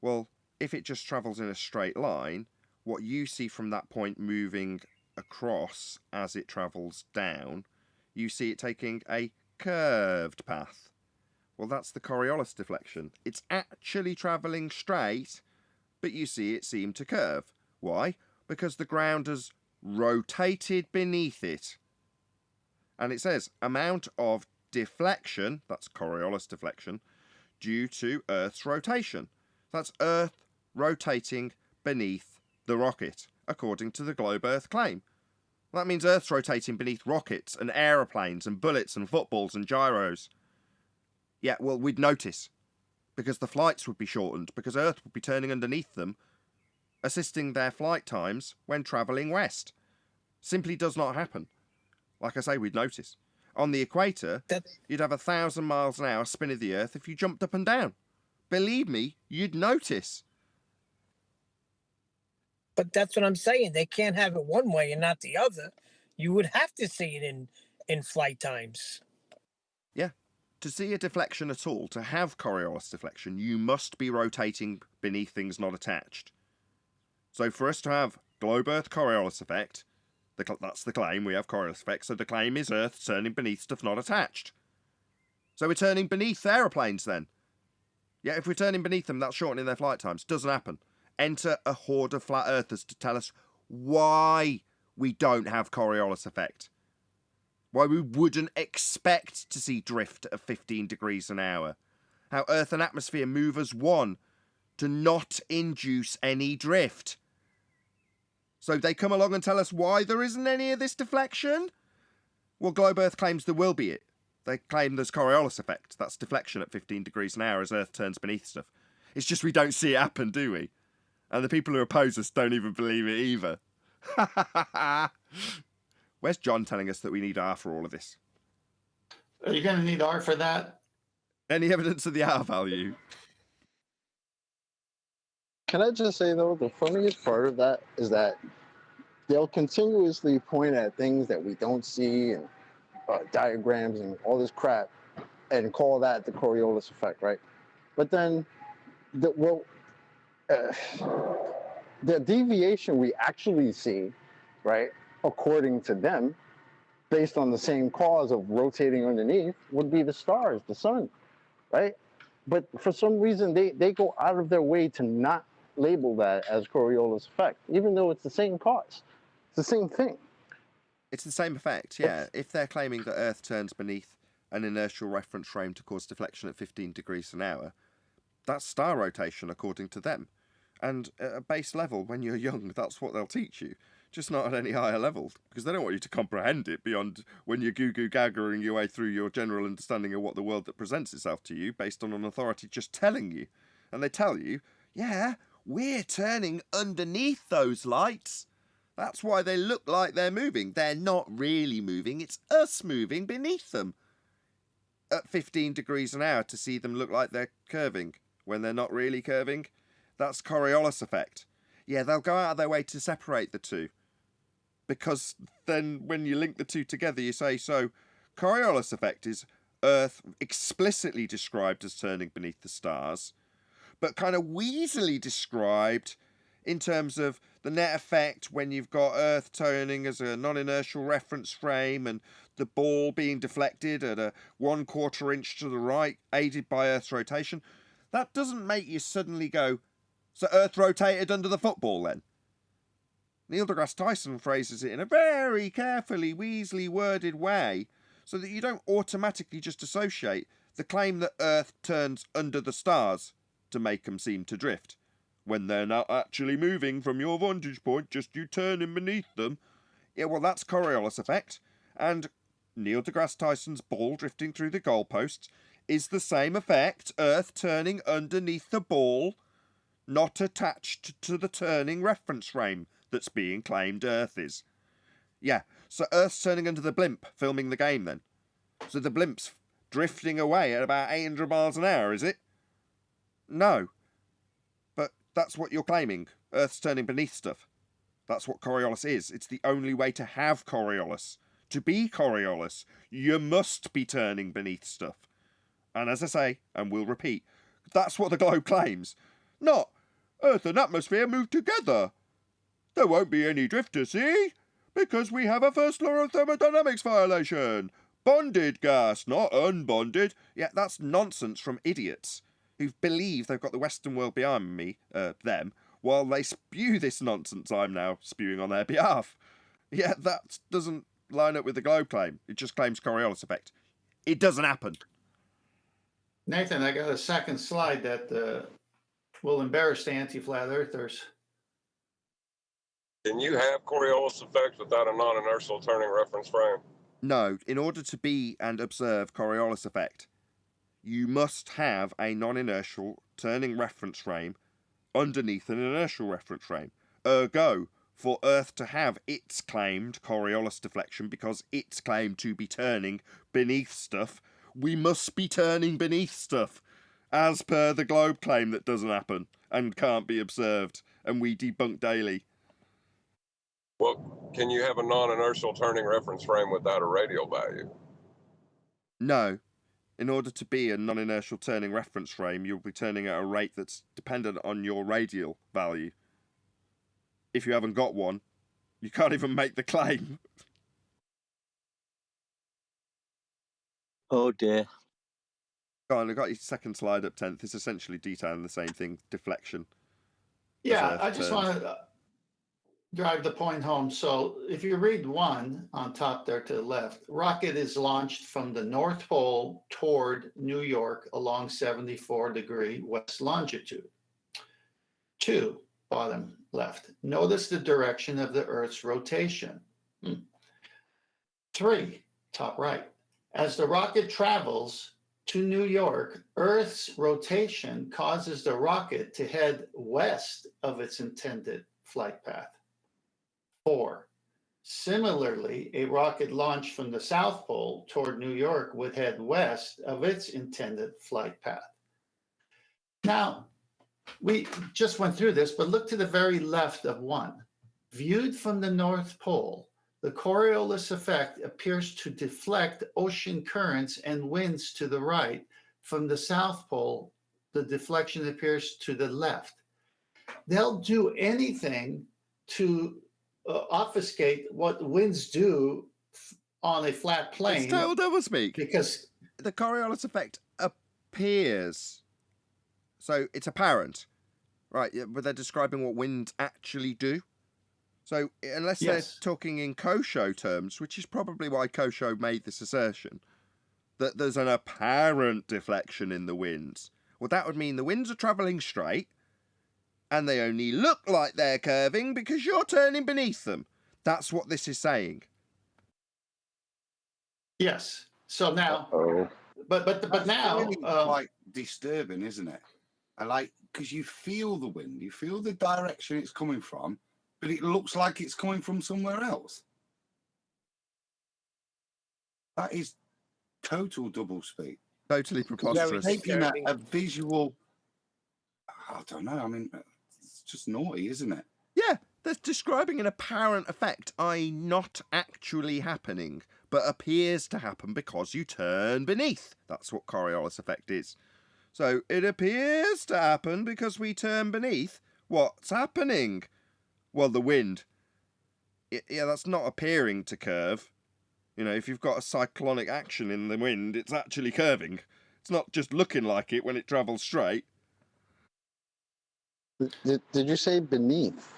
S1: Well, if it just travels in a straight line, what you see from that point moving across as it travels down, you see it taking a curved path. Well, that's the Coriolis deflection. It's actually travelling straight, but you see it seem to curve. Why? Because the ground has rotated beneath it. And it says, amount of deflection, that's Coriolis deflection, due to Earth's rotation. That's Earth rotating beneath the rocket, according to the globe Earth claim. That means Earth's rotating beneath rockets and aeroplanes and bullets and footballs and gyros. Yeah, well, we'd notice, because the flights would be shortened, because Earth would be turning underneath them, assisting their flight times when travelling west. Simply does not happen. Like I say, we'd notice. On the equator, you'd have 1,000 miles an hour spin of the Earth if you jumped up and down. Believe me, you'd notice.
S3: But that's what I'm saying. They can't have it one way and not the other. You would have to see it in flight times.
S1: Yeah. To see a deflection at all, to have Coriolis deflection, you must be rotating beneath things not attached. So for us to have globe Earth Coriolis effect, that's the claim, we have Coriolis effect, so the claim is Earth turning beneath stuff not attached. So we're turning beneath aeroplanes then. Yeah, if we're turning beneath them, that's shortening their flight times. Doesn't happen. Enter a horde of flat earthers to tell us why we don't have Coriolis effect. Why we wouldn't expect to see drift at 15 degrees an hour. How Earth and atmosphere move as one to not induce any drift. So they come along and tell us why there isn't any of this deflection? Well, Globe Earth claims there will be it. They claim there's Coriolis effect. That's deflection at 15 degrees an hour as Earth turns beneath stuff. It's just we don't see it happen, do we? And the people who oppose us don't even believe it either. Where's John telling us that we need R for all of this?
S6: Are you going to need R for that?
S1: Any evidence of the R value?
S5: Can I just say, though, the funniest part of that is that they'll continuously point at things that we don't see and diagrams and all this crap and call that the Coriolis effect, right? But then, the deviation we actually see, right, according to them, based on the same cause of rotating underneath, would be the stars, the sun, right? But for some reason, they go out of their way to not label that as Coriolis effect, even though it's the same cause. It's the same thing.
S1: It's the same effect, yeah. If they're claiming that Earth turns beneath an inertial reference frame to cause deflection at 15 degrees an hour, that's star rotation according to them. And at a base level, when you're young, that's what they'll teach you. Just not at any higher level, because they don't want you to comprehend it beyond when you're goo-goo-gaggering your way through your general understanding of what the world that presents itself to you based on an authority just telling you. And they tell you, yeah, we're turning underneath those lights. That's why they look like they're moving. They're not really moving. It's us moving beneath them at 15 degrees an hour to see them look like they're curving when they're not really curving. That's Coriolis effect. Yeah, they'll go out of their way to separate the two. Because then when you link the two together, you say, so Coriolis effect is Earth explicitly described as turning beneath the stars, but kind of wheezily described in terms of the net effect when you've got Earth turning as a non-inertial reference frame and the ball being deflected at a 1/4 inch to the right, aided by Earth's rotation. That doesn't make you suddenly go, so Earth rotated under the football then? Neil deGrasse Tyson phrases it in a very carefully, weaselly worded way so that you don't automatically just associate the claim that Earth turns under the stars to make them seem to drift, when they're not actually moving from your vantage point, just you turning beneath them. Yeah, well, that's Coriolis effect, and Neil deGrasse Tyson's ball drifting through the goalposts is the same effect, Earth turning underneath the ball, not attached to the turning reference frame that's being claimed Earth is. Yeah, so Earth's turning under the blimp, filming the game then. So the blimp's drifting away at about 800 miles an hour, is it? No. But that's what you're claiming. Earth's turning beneath stuff. That's what Coriolis is. It's the only way to have Coriolis. To be Coriolis, you must be turning beneath stuff. And as I say, and we'll repeat, that's what the globe claims. Not, Earth and atmosphere move together. There won't be any drift to see, because we have a first law of thermodynamics violation. Bonded gas, not unbonded. Yeah, that's nonsense from idiots who believe they've got the Western world behind them, while they spew this nonsense I'm now spewing on their behalf. Yeah, that doesn't line up with the globe claim. It just claims Coriolis effect. It doesn't happen.
S6: Nathan, I got a second slide that will embarrass the anti-flat earthers.
S4: Can you have Coriolis effect without a non-inertial turning reference frame?
S1: No, in order to be and observe Coriolis effect, you must have a non-inertial turning reference frame underneath an inertial reference frame. Ergo, for Earth to have its claimed Coriolis deflection, because it's claimed to be turning beneath stuff, we must be turning beneath stuff, as per the globe claim that doesn't happen and can't be observed, and we debunk daily.
S4: Well, can you have a non-inertial turning reference frame without a radial value?
S1: No. In order to be a non-inertial turning reference frame, you'll be turning at a rate that's dependent on your radial value. If you haven't got one, you can't even make the claim.
S7: Oh dear.
S1: Go on, I got your second slide up, 10th. It's essentially detailing the same thing, deflection.
S6: Yeah, I just want to drive the point home. So if you read 1 on top there to the left, rocket is launched from the North Pole toward New York along 74° west longitude. 2, bottom left, notice the direction of the Earth's rotation. 3, top right, as the rocket travels to New York, Earth's rotation causes the rocket to head west of its intended flight path. 4, similarly, a rocket launched from the South Pole toward New York would head west of its intended flight path. Now, we just went through this, but look to the very left of 1. Viewed from the North Pole, the Coriolis effect appears to deflect ocean currents and winds to the right. From the South Pole, the deflection appears to the left. They'll do anything to obfuscate what winds do on a flat plane.
S1: It's total doublespeak.
S6: Because
S1: the Coriolis effect appears. So it's apparent. Right, but they're describing what winds actually do. So unless they're talking in Kosho terms, which is probably why Kosho made this assertion, that there's an apparent deflection in the winds. Well, that would mean the winds are travelling straight, and they only look like they're curving because you're turning beneath them. That's what this is saying.
S6: Yes. So now, but now,
S2: really quite disturbing, isn't it? I like, because you feel the wind, you feel the direction it's coming from, but it looks like it's coming from somewhere else. That is total doublespeak.
S1: Totally preposterous.
S2: Taking a visual, I don't know, I mean, it's just naughty, isn't it?
S1: Yeah, they're describing an apparent effect, i.e. not actually happening, but appears to happen because you turn beneath. That's what Coriolis effect is. So it appears to happen because we turn beneath. What's happening? Well, the wind. Yeah, that's not appearing to curve. You know, if you've got a cyclonic action in the wind, it's actually curving. It's not just looking like it when it travels straight.
S5: Did you say beneath?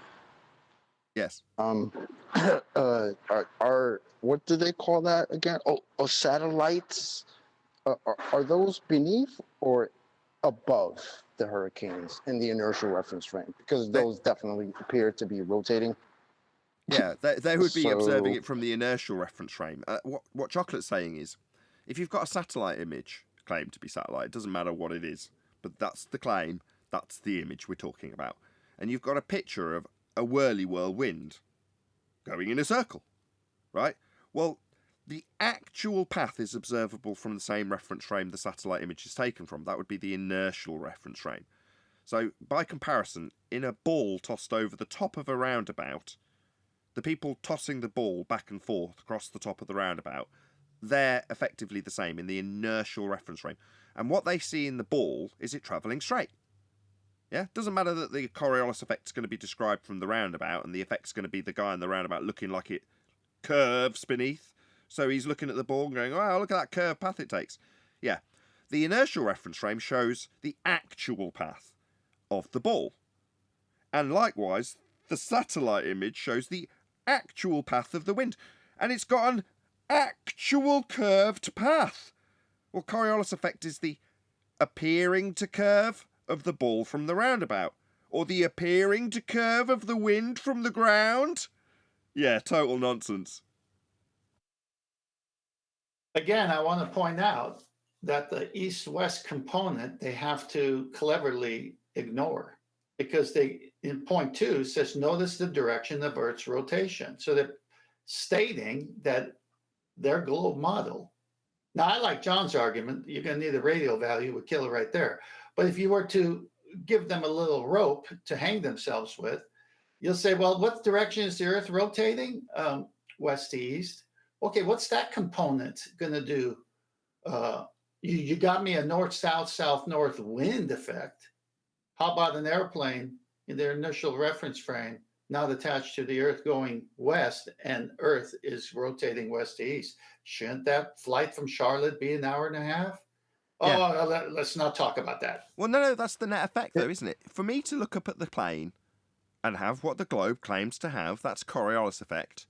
S1: Yes.
S5: Are what do they call that again? Oh, satellites. Are those beneath or above the hurricanes in the inertial reference frame? Because those definitely appear to be rotating.
S1: Yeah, they would be observing it from the inertial reference frame. What Chocolate's saying is, if you've got a satellite image claimed to be satellite, it doesn't matter what it is, but that's the claim, that's the image we're talking about. And you've got a picture of a whirly-whirl wind going in a circle, right? Well, the actual path is observable from the same reference frame the satellite image is taken from. That would be the inertial reference frame. So, by comparison, in a ball tossed over the top of a roundabout, the people tossing the ball back and forth across the top of the roundabout, they're effectively the same in the inertial reference frame. And what they see in the ball is it travelling straight. Yeah, doesn't matter that the Coriolis effect is going to be described from the roundabout and the effect's going to be the guy in the roundabout looking like it curves beneath. So he's looking at the ball and going, oh, look at that curved path it takes. Yeah, the inertial reference frame shows the actual path of the ball. And likewise, the satellite image shows the actual path of the wind. And it's got an actual curved path. Well, Coriolis effect is the appearing to curve of the ball from the roundabout, or the appearing to curve of the wind from the ground. Yeah, total nonsense.
S6: Again, I want to point out that the east-west component they have to cleverly ignore, because they, in point 2, says notice the direction of Earth's rotation. So they're stating that their globe model. Now, I like John's argument. You're going to need a radial value, would kill it right there. But if you were to give them a little rope to hang themselves with, You'll say, well, what direction is the Earth rotating? West to east. Okay, what's that component going to do? You got me a north-south, south-north wind effect. How about an airplane in their initial reference frame, not attached to the Earth going west, and Earth is rotating west to east? Shouldn't that flight from Charlotte be an hour and a half?
S1: Yeah.
S6: Oh, let's not talk about that.
S1: Well, no, that's the net effect, though, isn't it? For me to look up at the plane and have what the globe claims to have, that's Coriolis effect,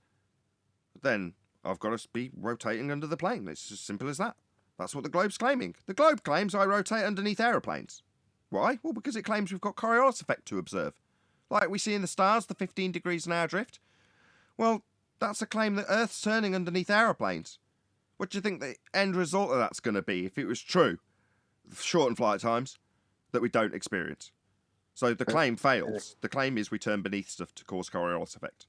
S1: then I've got to be rotating under the plane. It's as simple as that. That's what the globe's claiming. The globe claims I rotate underneath aeroplanes. Why? Well, because it claims we've got Coriolis effect to observe. Like we see in the stars, the 15 degrees an hour drift. Well, that's a claim that Earth's turning underneath aeroplanes. What do you think the end result of that's going to be if it was true? Shortened flight times that we don't experience. So the claim fails. The claim is we turn beneath stuff to cause Coriolis effect.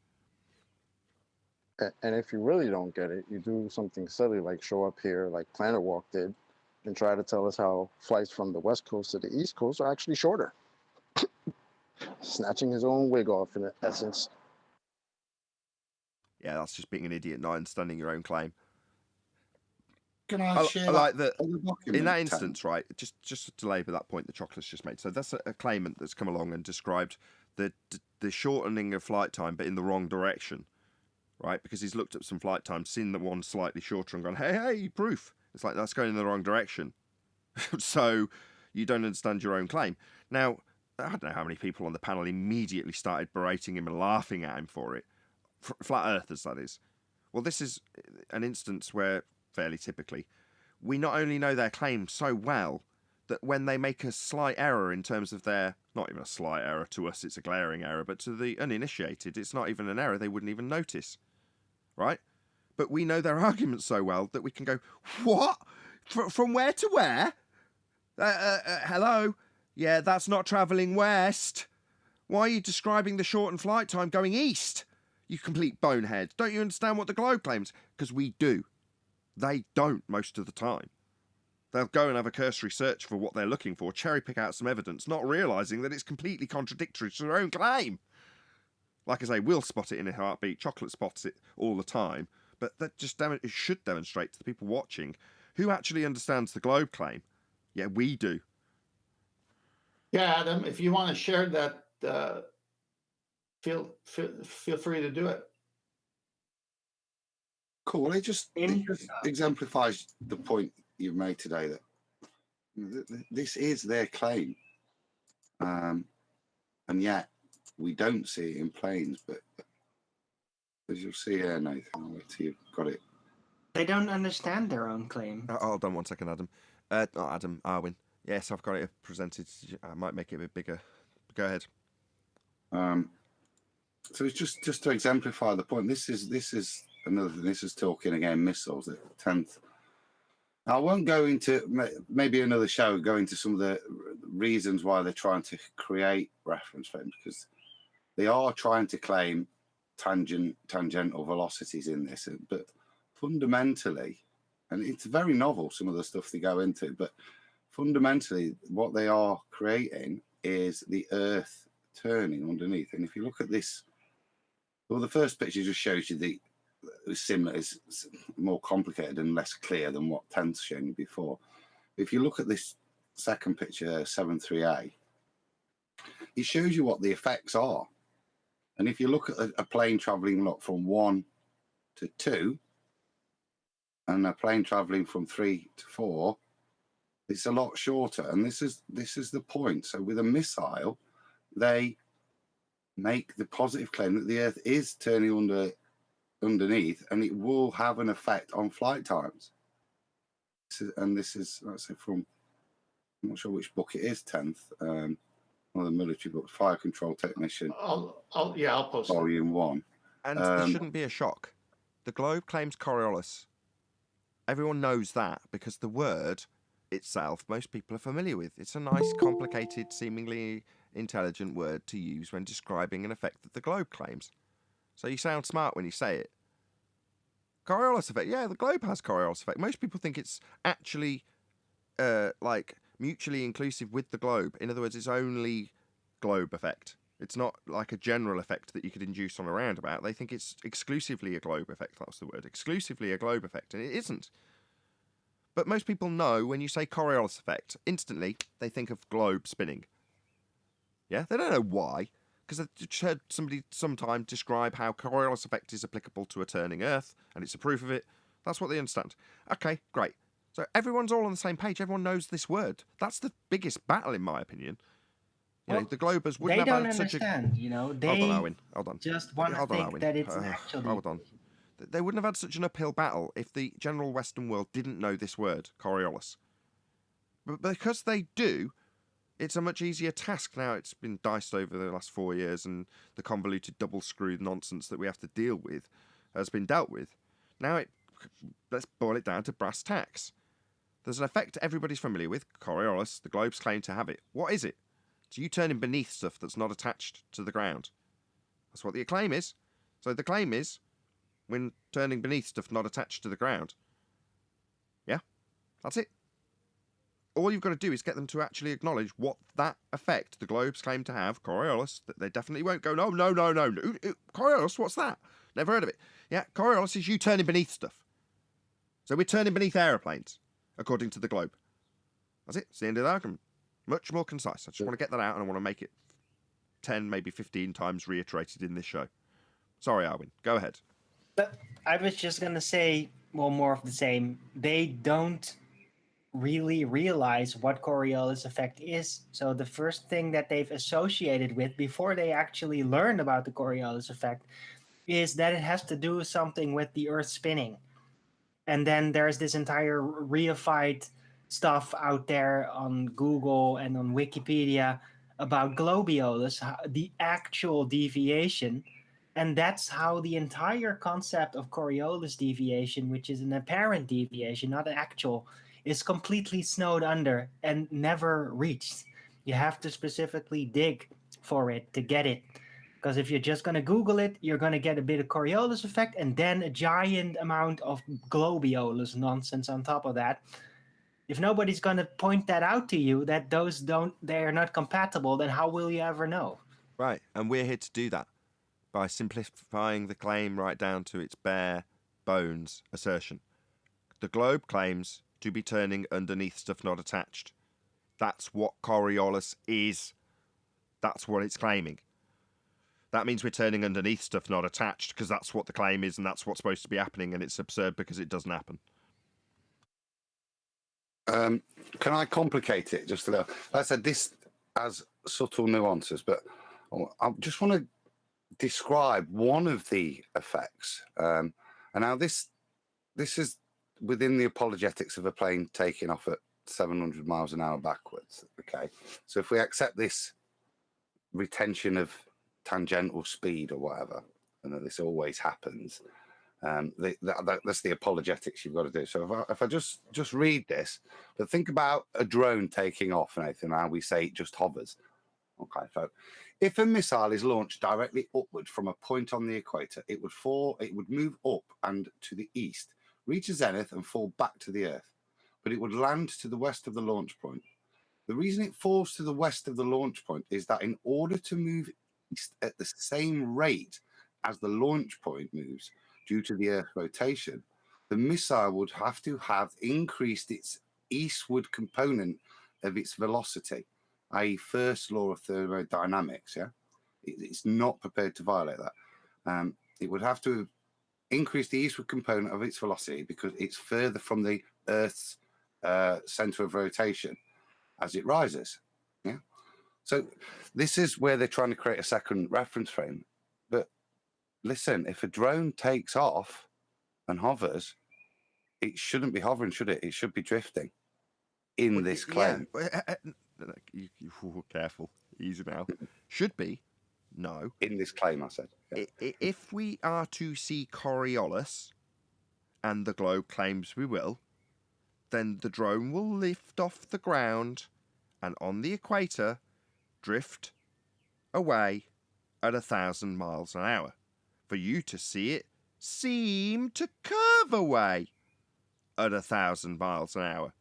S5: And if you really don't get it, you do something silly like show up here like Planet Walk did and try to tell us how flights from the West Coast to the East Coast are actually shorter. Snatching his own wig off in essence.
S1: Yeah, that's just being an idiot, not understanding your own claim.
S2: Can I share
S1: like
S2: that
S1: in that instance, right? Just to labour that point that Chocolate's just made. So that's a claimant that's come along and described the shortening of flight time, but in the wrong direction, right? Because he's looked at some flight times, seen the one slightly shorter, and gone, "Hey, proof." It's like that's going in the wrong direction. So you don't understand your own claim. Now, I don't know how many people on the panel immediately started berating him and laughing at him for it. Flat earthers, that is. Well, this is an instance where, fairly typically, we not only know their claim so well that when they make a slight error in terms of their, not even a slight error to us, it's a glaring error, but to the uninitiated, it's not even an error, they wouldn't even notice, right? But we know their arguments so well that we can go, what? From where to where? Hello? Yeah, that's not travelling west. Why are you describing the shortened flight time going east? You complete bonehead. Don't you understand what the globe claims? Because we do. They don't most of the time. They'll go and have a cursory search for what they're looking for, cherry pick out some evidence, not realising that it's completely contradictory to their own claim. Like I say, we'll spot it in a heartbeat. Chocolate spots it all the time. But that just it should demonstrate to the people watching who actually understands the globe claim. Yeah, we do.
S6: Yeah, Adam, if you want to share that, feel free to do it.
S2: Cool. It just exemplifies the point you've made today that this is their claim, and yet we don't see it in planes. But as you'll see here, Nathan, I'll wait till you've got it.
S8: They don't understand their own claim.
S1: Hold on 1 second, Adam. Not Adam, Arwin. Yes, I've got it presented. I might make it a bit bigger. Go ahead.
S2: So it's just to exemplify the point. This is another thing. This is talking again missiles at 10th. I won't go into maybe another show. Go into some of the reasons why they're trying to create reference frames, because they are trying to claim tangential velocities in this, but fundamentally, and it's very novel, some of the stuff they go into, but fundamentally what they are creating is the Earth turning underneath. And if you look at this, well, the first picture just shows you the similar, is more complicated and less clear than what 10's shown you before. If you look at this second picture, 7.3a, it shows you what the effects are. And if you look at a plane traveling from 1 to 2 and a plane traveling from 3 to 4, it's a lot shorter. And this is the point. So with a missile, they make the positive claim that the Earth is turning underneath, and it will have an effect on flight times. This is, let's say, from, I'm not sure which book it is, 10th, one of the military books, Fire Control Technician.
S6: I'll post
S2: Volume 1.
S1: And there shouldn't be a shock. The globe claims Coriolis. Everyone knows that because the word itself, most people are familiar with. It's a nice, complicated, seemingly intelligent word to use when describing an effect that the globe claims. So you sound smart when you say it. Coriolis effect. Yeah, the globe has Coriolis effect. Most people think it's actually like mutually inclusive with the globe. In other words, it's only globe effect. It's not like a general effect that you could induce on a roundabout. They think it's exclusively a globe effect. That's the word. Exclusively a globe effect. And it isn't. But most people know when you say Coriolis effect, instantly they think of globe spinning. Yeah? They don't know why. Because I've just heard somebody sometime describe how Coriolis effect is applicable to a turning Earth, and it's a proof of it. That's what they understand. Okay, great. So everyone's all on the same page. Everyone knows this word. That's the biggest battle, in my opinion. You know, the Globers wouldn't
S8: They
S1: have
S8: don't
S1: had such a...
S8: understand, you know. They
S1: Hold on, Owen. Hold on.
S8: just want to
S1: Hold on,
S8: think
S1: Owen.
S8: that it's an actual
S1: Hold on. They wouldn't have had such an uphill battle if the general Western world didn't know this word, Coriolis. But because they do, it's a much easier task now. It's been diced over the last 4 years, and the convoluted double-screwed nonsense that we have to deal with has been dealt with. Now, let's boil it down to brass tacks. There's an effect everybody's familiar with, Coriolis. The globes claim to have it. What is it? It's you turning beneath stuff that's not attached to the ground. That's what the claim is. So the claim is when turning beneath stuff not attached to the ground. Yeah? That's it. All you've got to do is get them to actually acknowledge what that effect the globes claim to have, Coriolis, that they definitely won't go, no. Coriolis, what's that? Never heard of it. Yeah, Coriolis is you turning beneath stuff. So we're turning beneath aeroplanes, according to the globe. That's it. It's the end of the argument. Much more concise. I just want to get that out, and I want to make it 10, maybe 15 times reiterated in this show. Sorry, Arwin. Go ahead.
S8: I was just going to say, well, more of the same. They don't really realize what Coriolis effect is. So the first thing that they've associated with before they actually learn about the Coriolis effect is that it has to do something with the Earth spinning. And then there's this entire reified stuff out there on Google and on Wikipedia about globiolus, the actual deviation. And that's how the entire concept of Coriolis deviation, which is an apparent deviation, not an actual, is completely snowed under and never reached. You have to specifically dig for it to get it. Because if you're just going to Google it, you're going to get a bit of Coriolis effect and then a giant amount of globiolus nonsense on top of that. If nobody's going to point that out to you, that they're not compatible, then how will you ever know?
S1: Right, and we're here to do that by simplifying the claim right down to its bare bones assertion. The globe claims to be turning underneath stuff not attached. That's what Coriolis is. That's what it's claiming. That means we're turning underneath stuff not attached, because that's what the claim is, and that's what's supposed to be happening, and it's absurd because it doesn't happen.
S2: Can I complicate it just a little? Like I said, this has subtle nuances, but I just want to describe one of the effects. And now this is within the apologetics of a plane taking off at 700 miles an hour backwards. Okay, so if we accept this retention of tangential speed or whatever, and that this always happens, that's the apologetics you've got to do. So if I just read this, but think about a drone taking off, Nathan, how we say it just hovers. Okay, so if a missile is launched directly upward from a point on the equator, it would move up and to the east, reach a zenith and fall back to the Earth, but it would land to the west of the launch point. The reason it falls to the west of the launch point is that in order to move east at the same rate as the launch point moves due to the Earth rotation, the missile would have to have increased its eastward component of its velocity, i.e. first law of thermodynamics. Yeah, it's not prepared to violate that. It would have to increase the eastward component of its velocity because it's further from the Earth's center of rotation as it rises. Yeah, so this is where they're trying to create a second reference frame. But listen, if a drone takes off and hovers, it shouldn't be hovering, should it? It should be drifting in this claim.
S1: Yeah. Careful, easy now. Should be, no.
S2: In this claim, I said. Yeah.
S1: If we are to see Coriolis, and the globe claims we will, then the drone will lift off the ground and on the equator drift away at 1,000 miles an hour. For you to see it seem to curve away at 1,000 miles an hour.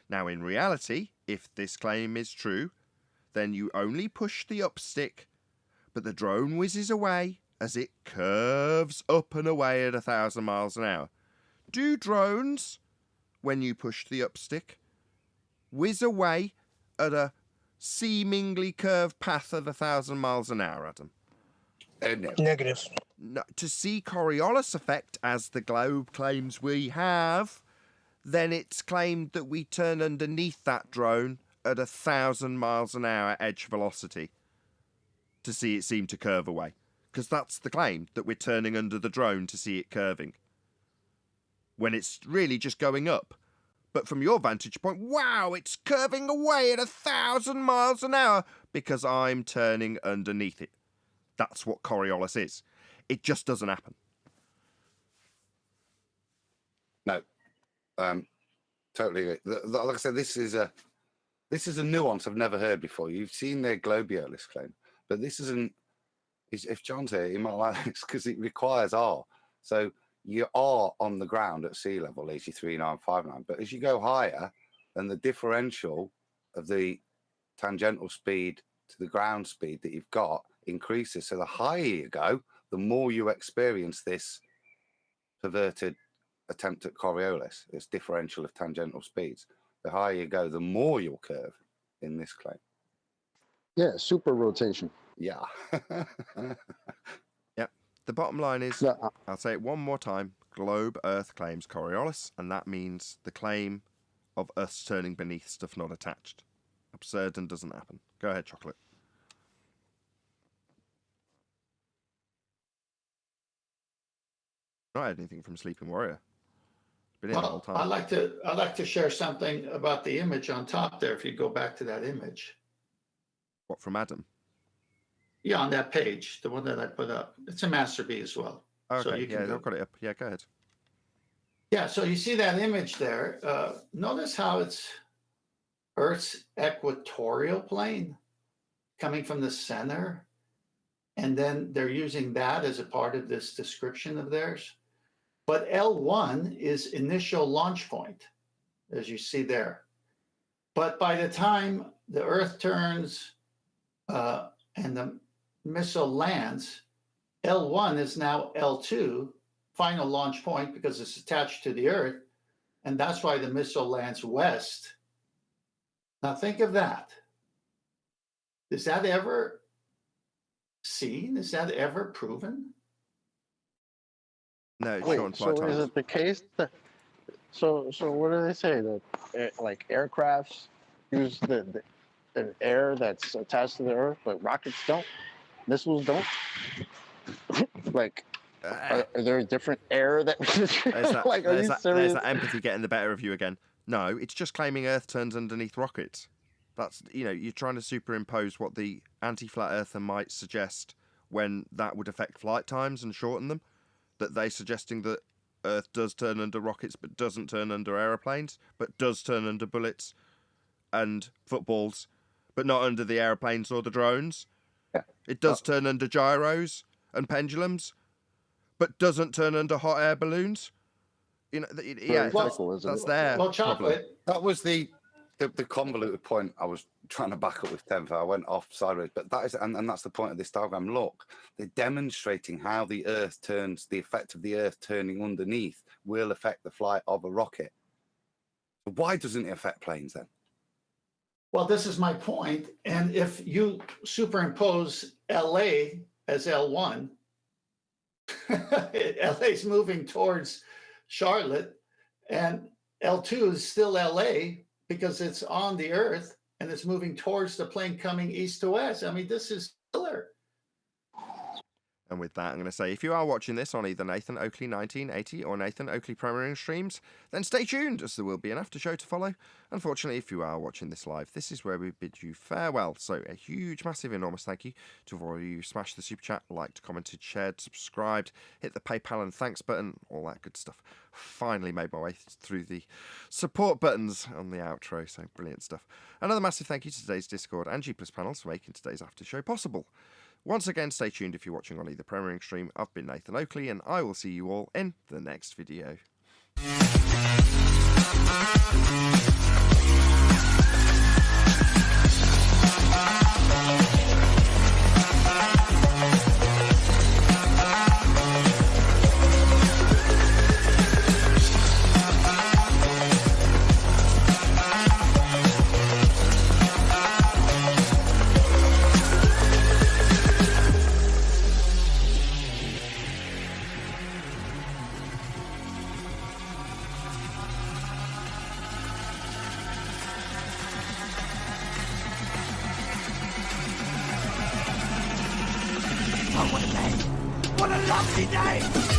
S1: Now, in reality, if this claim is true, then you only push the up stick but the drone whizzes away as it curves up and away at 1,000 miles an hour. Do drones, when you push the up stick, whiz away at a seemingly curved path at 1,000 miles an hour, Adam?
S2: No.
S3: Negative.
S1: No, to see Coriolis effect, as the globe claims we have, then it's claimed that we turn underneath that drone at 1,000 miles an hour edge velocity to see it seem to curve away. Because that's the claim, that we're turning under the drone to see it curving, when it's really just going up. But from your vantage point, wow, it's curving away at 1,000 miles an hour because I'm turning underneath it. That's what Coriolis is. It just doesn't happen.
S2: No, totally. Like I said, this is a nuance I've never heard before. You've seen their globiolis claim, but this isn't. If John's here, he might like this because it requires R. So you are on the ground at sea level, 83,959. But as you go higher, then the differential of the tangential speed to the ground speed that you've got increases. So the higher you go, the more you experience this perverted attempt at Coriolis, this differential of tangential speeds. The higher you go, the more you'll curve in this claim.
S5: Yeah, super rotation.
S2: Yeah.
S1: Yep. The bottom line is,
S5: No,
S1: I'll say it one more time, Globe Earth claims Coriolis, and that means the claim of us turning beneath stuff not attached. Absurd and doesn't happen. Go ahead, Chocolate. Not had anything from Sleeping Warrior. Been in the whole
S6: Well,
S1: time.
S6: I'd like to share something about the image on top there. If you go back to that image,
S1: What, from Adam?
S6: yeah, on that page, the one that I put up, it's a master B as well.
S1: Okay,
S6: So you can
S1: yeah,
S6: do
S1: I've got it up. Yeah, go ahead.
S6: Yeah, so you see that image there. Notice how it's Earth's equatorial plane coming from the center. And then they're using that as a part of this description of theirs. But L1 is initial launch point, as you see there. But by the time the Earth turns and the missile lands, L1 is now L2, final launch point, because it's attached to the Earth. And that's why the missile lands west. Now think of that. Is that ever seen? Is that ever proven?
S1: No, it's
S5: wait,
S1: showing
S5: so
S1: flight
S5: is
S1: times.
S5: it the case that so what do they say that like aircrafts use the air that's attached to the Earth, but rockets don't, missiles don't? Like, are there different air that? Like, are you serious?
S1: There's that empathy getting the better of you again. No, it's just claiming Earth turns underneath rockets. That's, you're trying to superimpose what the anti-flat earther might suggest when that would affect flight times and shorten them. That they're suggesting that Earth does turn under rockets, but doesn't turn under aeroplanes, but does turn under bullets and footballs, but not under the aeroplanes or the drones.
S2: Yeah.
S1: It does turn under gyros and pendulums, but doesn't turn under hot air balloons. Yeah, that's their
S6: Well,
S1: problem.
S6: Chocolate,
S2: That was the convoluted point I was trying to back up with Tenfa. I went off sideways, but that is, and that's the point of this diagram. Look, they're demonstrating how the Earth turns, the effect of the Earth turning underneath will affect the flight of a rocket. Why doesn't it affect planes then?
S6: well, this is my point. And if you superimpose LA as L1, LA's moving towards Charlotte, and L2 is still LA because it's on the Earth and it's moving towards the plane coming east to west. I mean, this is killer.
S1: And with that, I'm going to say, if you are watching this on either Nathan Oakley 1980 or Nathan Oakley premiering streams, then stay tuned, as there will be an after show to follow. Unfortunately, if you are watching this live, this is where we bid you farewell. So a huge, massive, enormous thank you to all of you who smashed the super chat, liked, commented, shared, subscribed, hit the PayPal and thanks button, all that good stuff. Finally made my way through the support buttons on the outro, so brilliant stuff. Another massive thank you to today's Discord and G+ panels for making today's after show possible. Once again, stay tuned if you're watching on either premiering stream. I've been Nathan Oakley, and I will see you all in the next video.
S10: fucking day.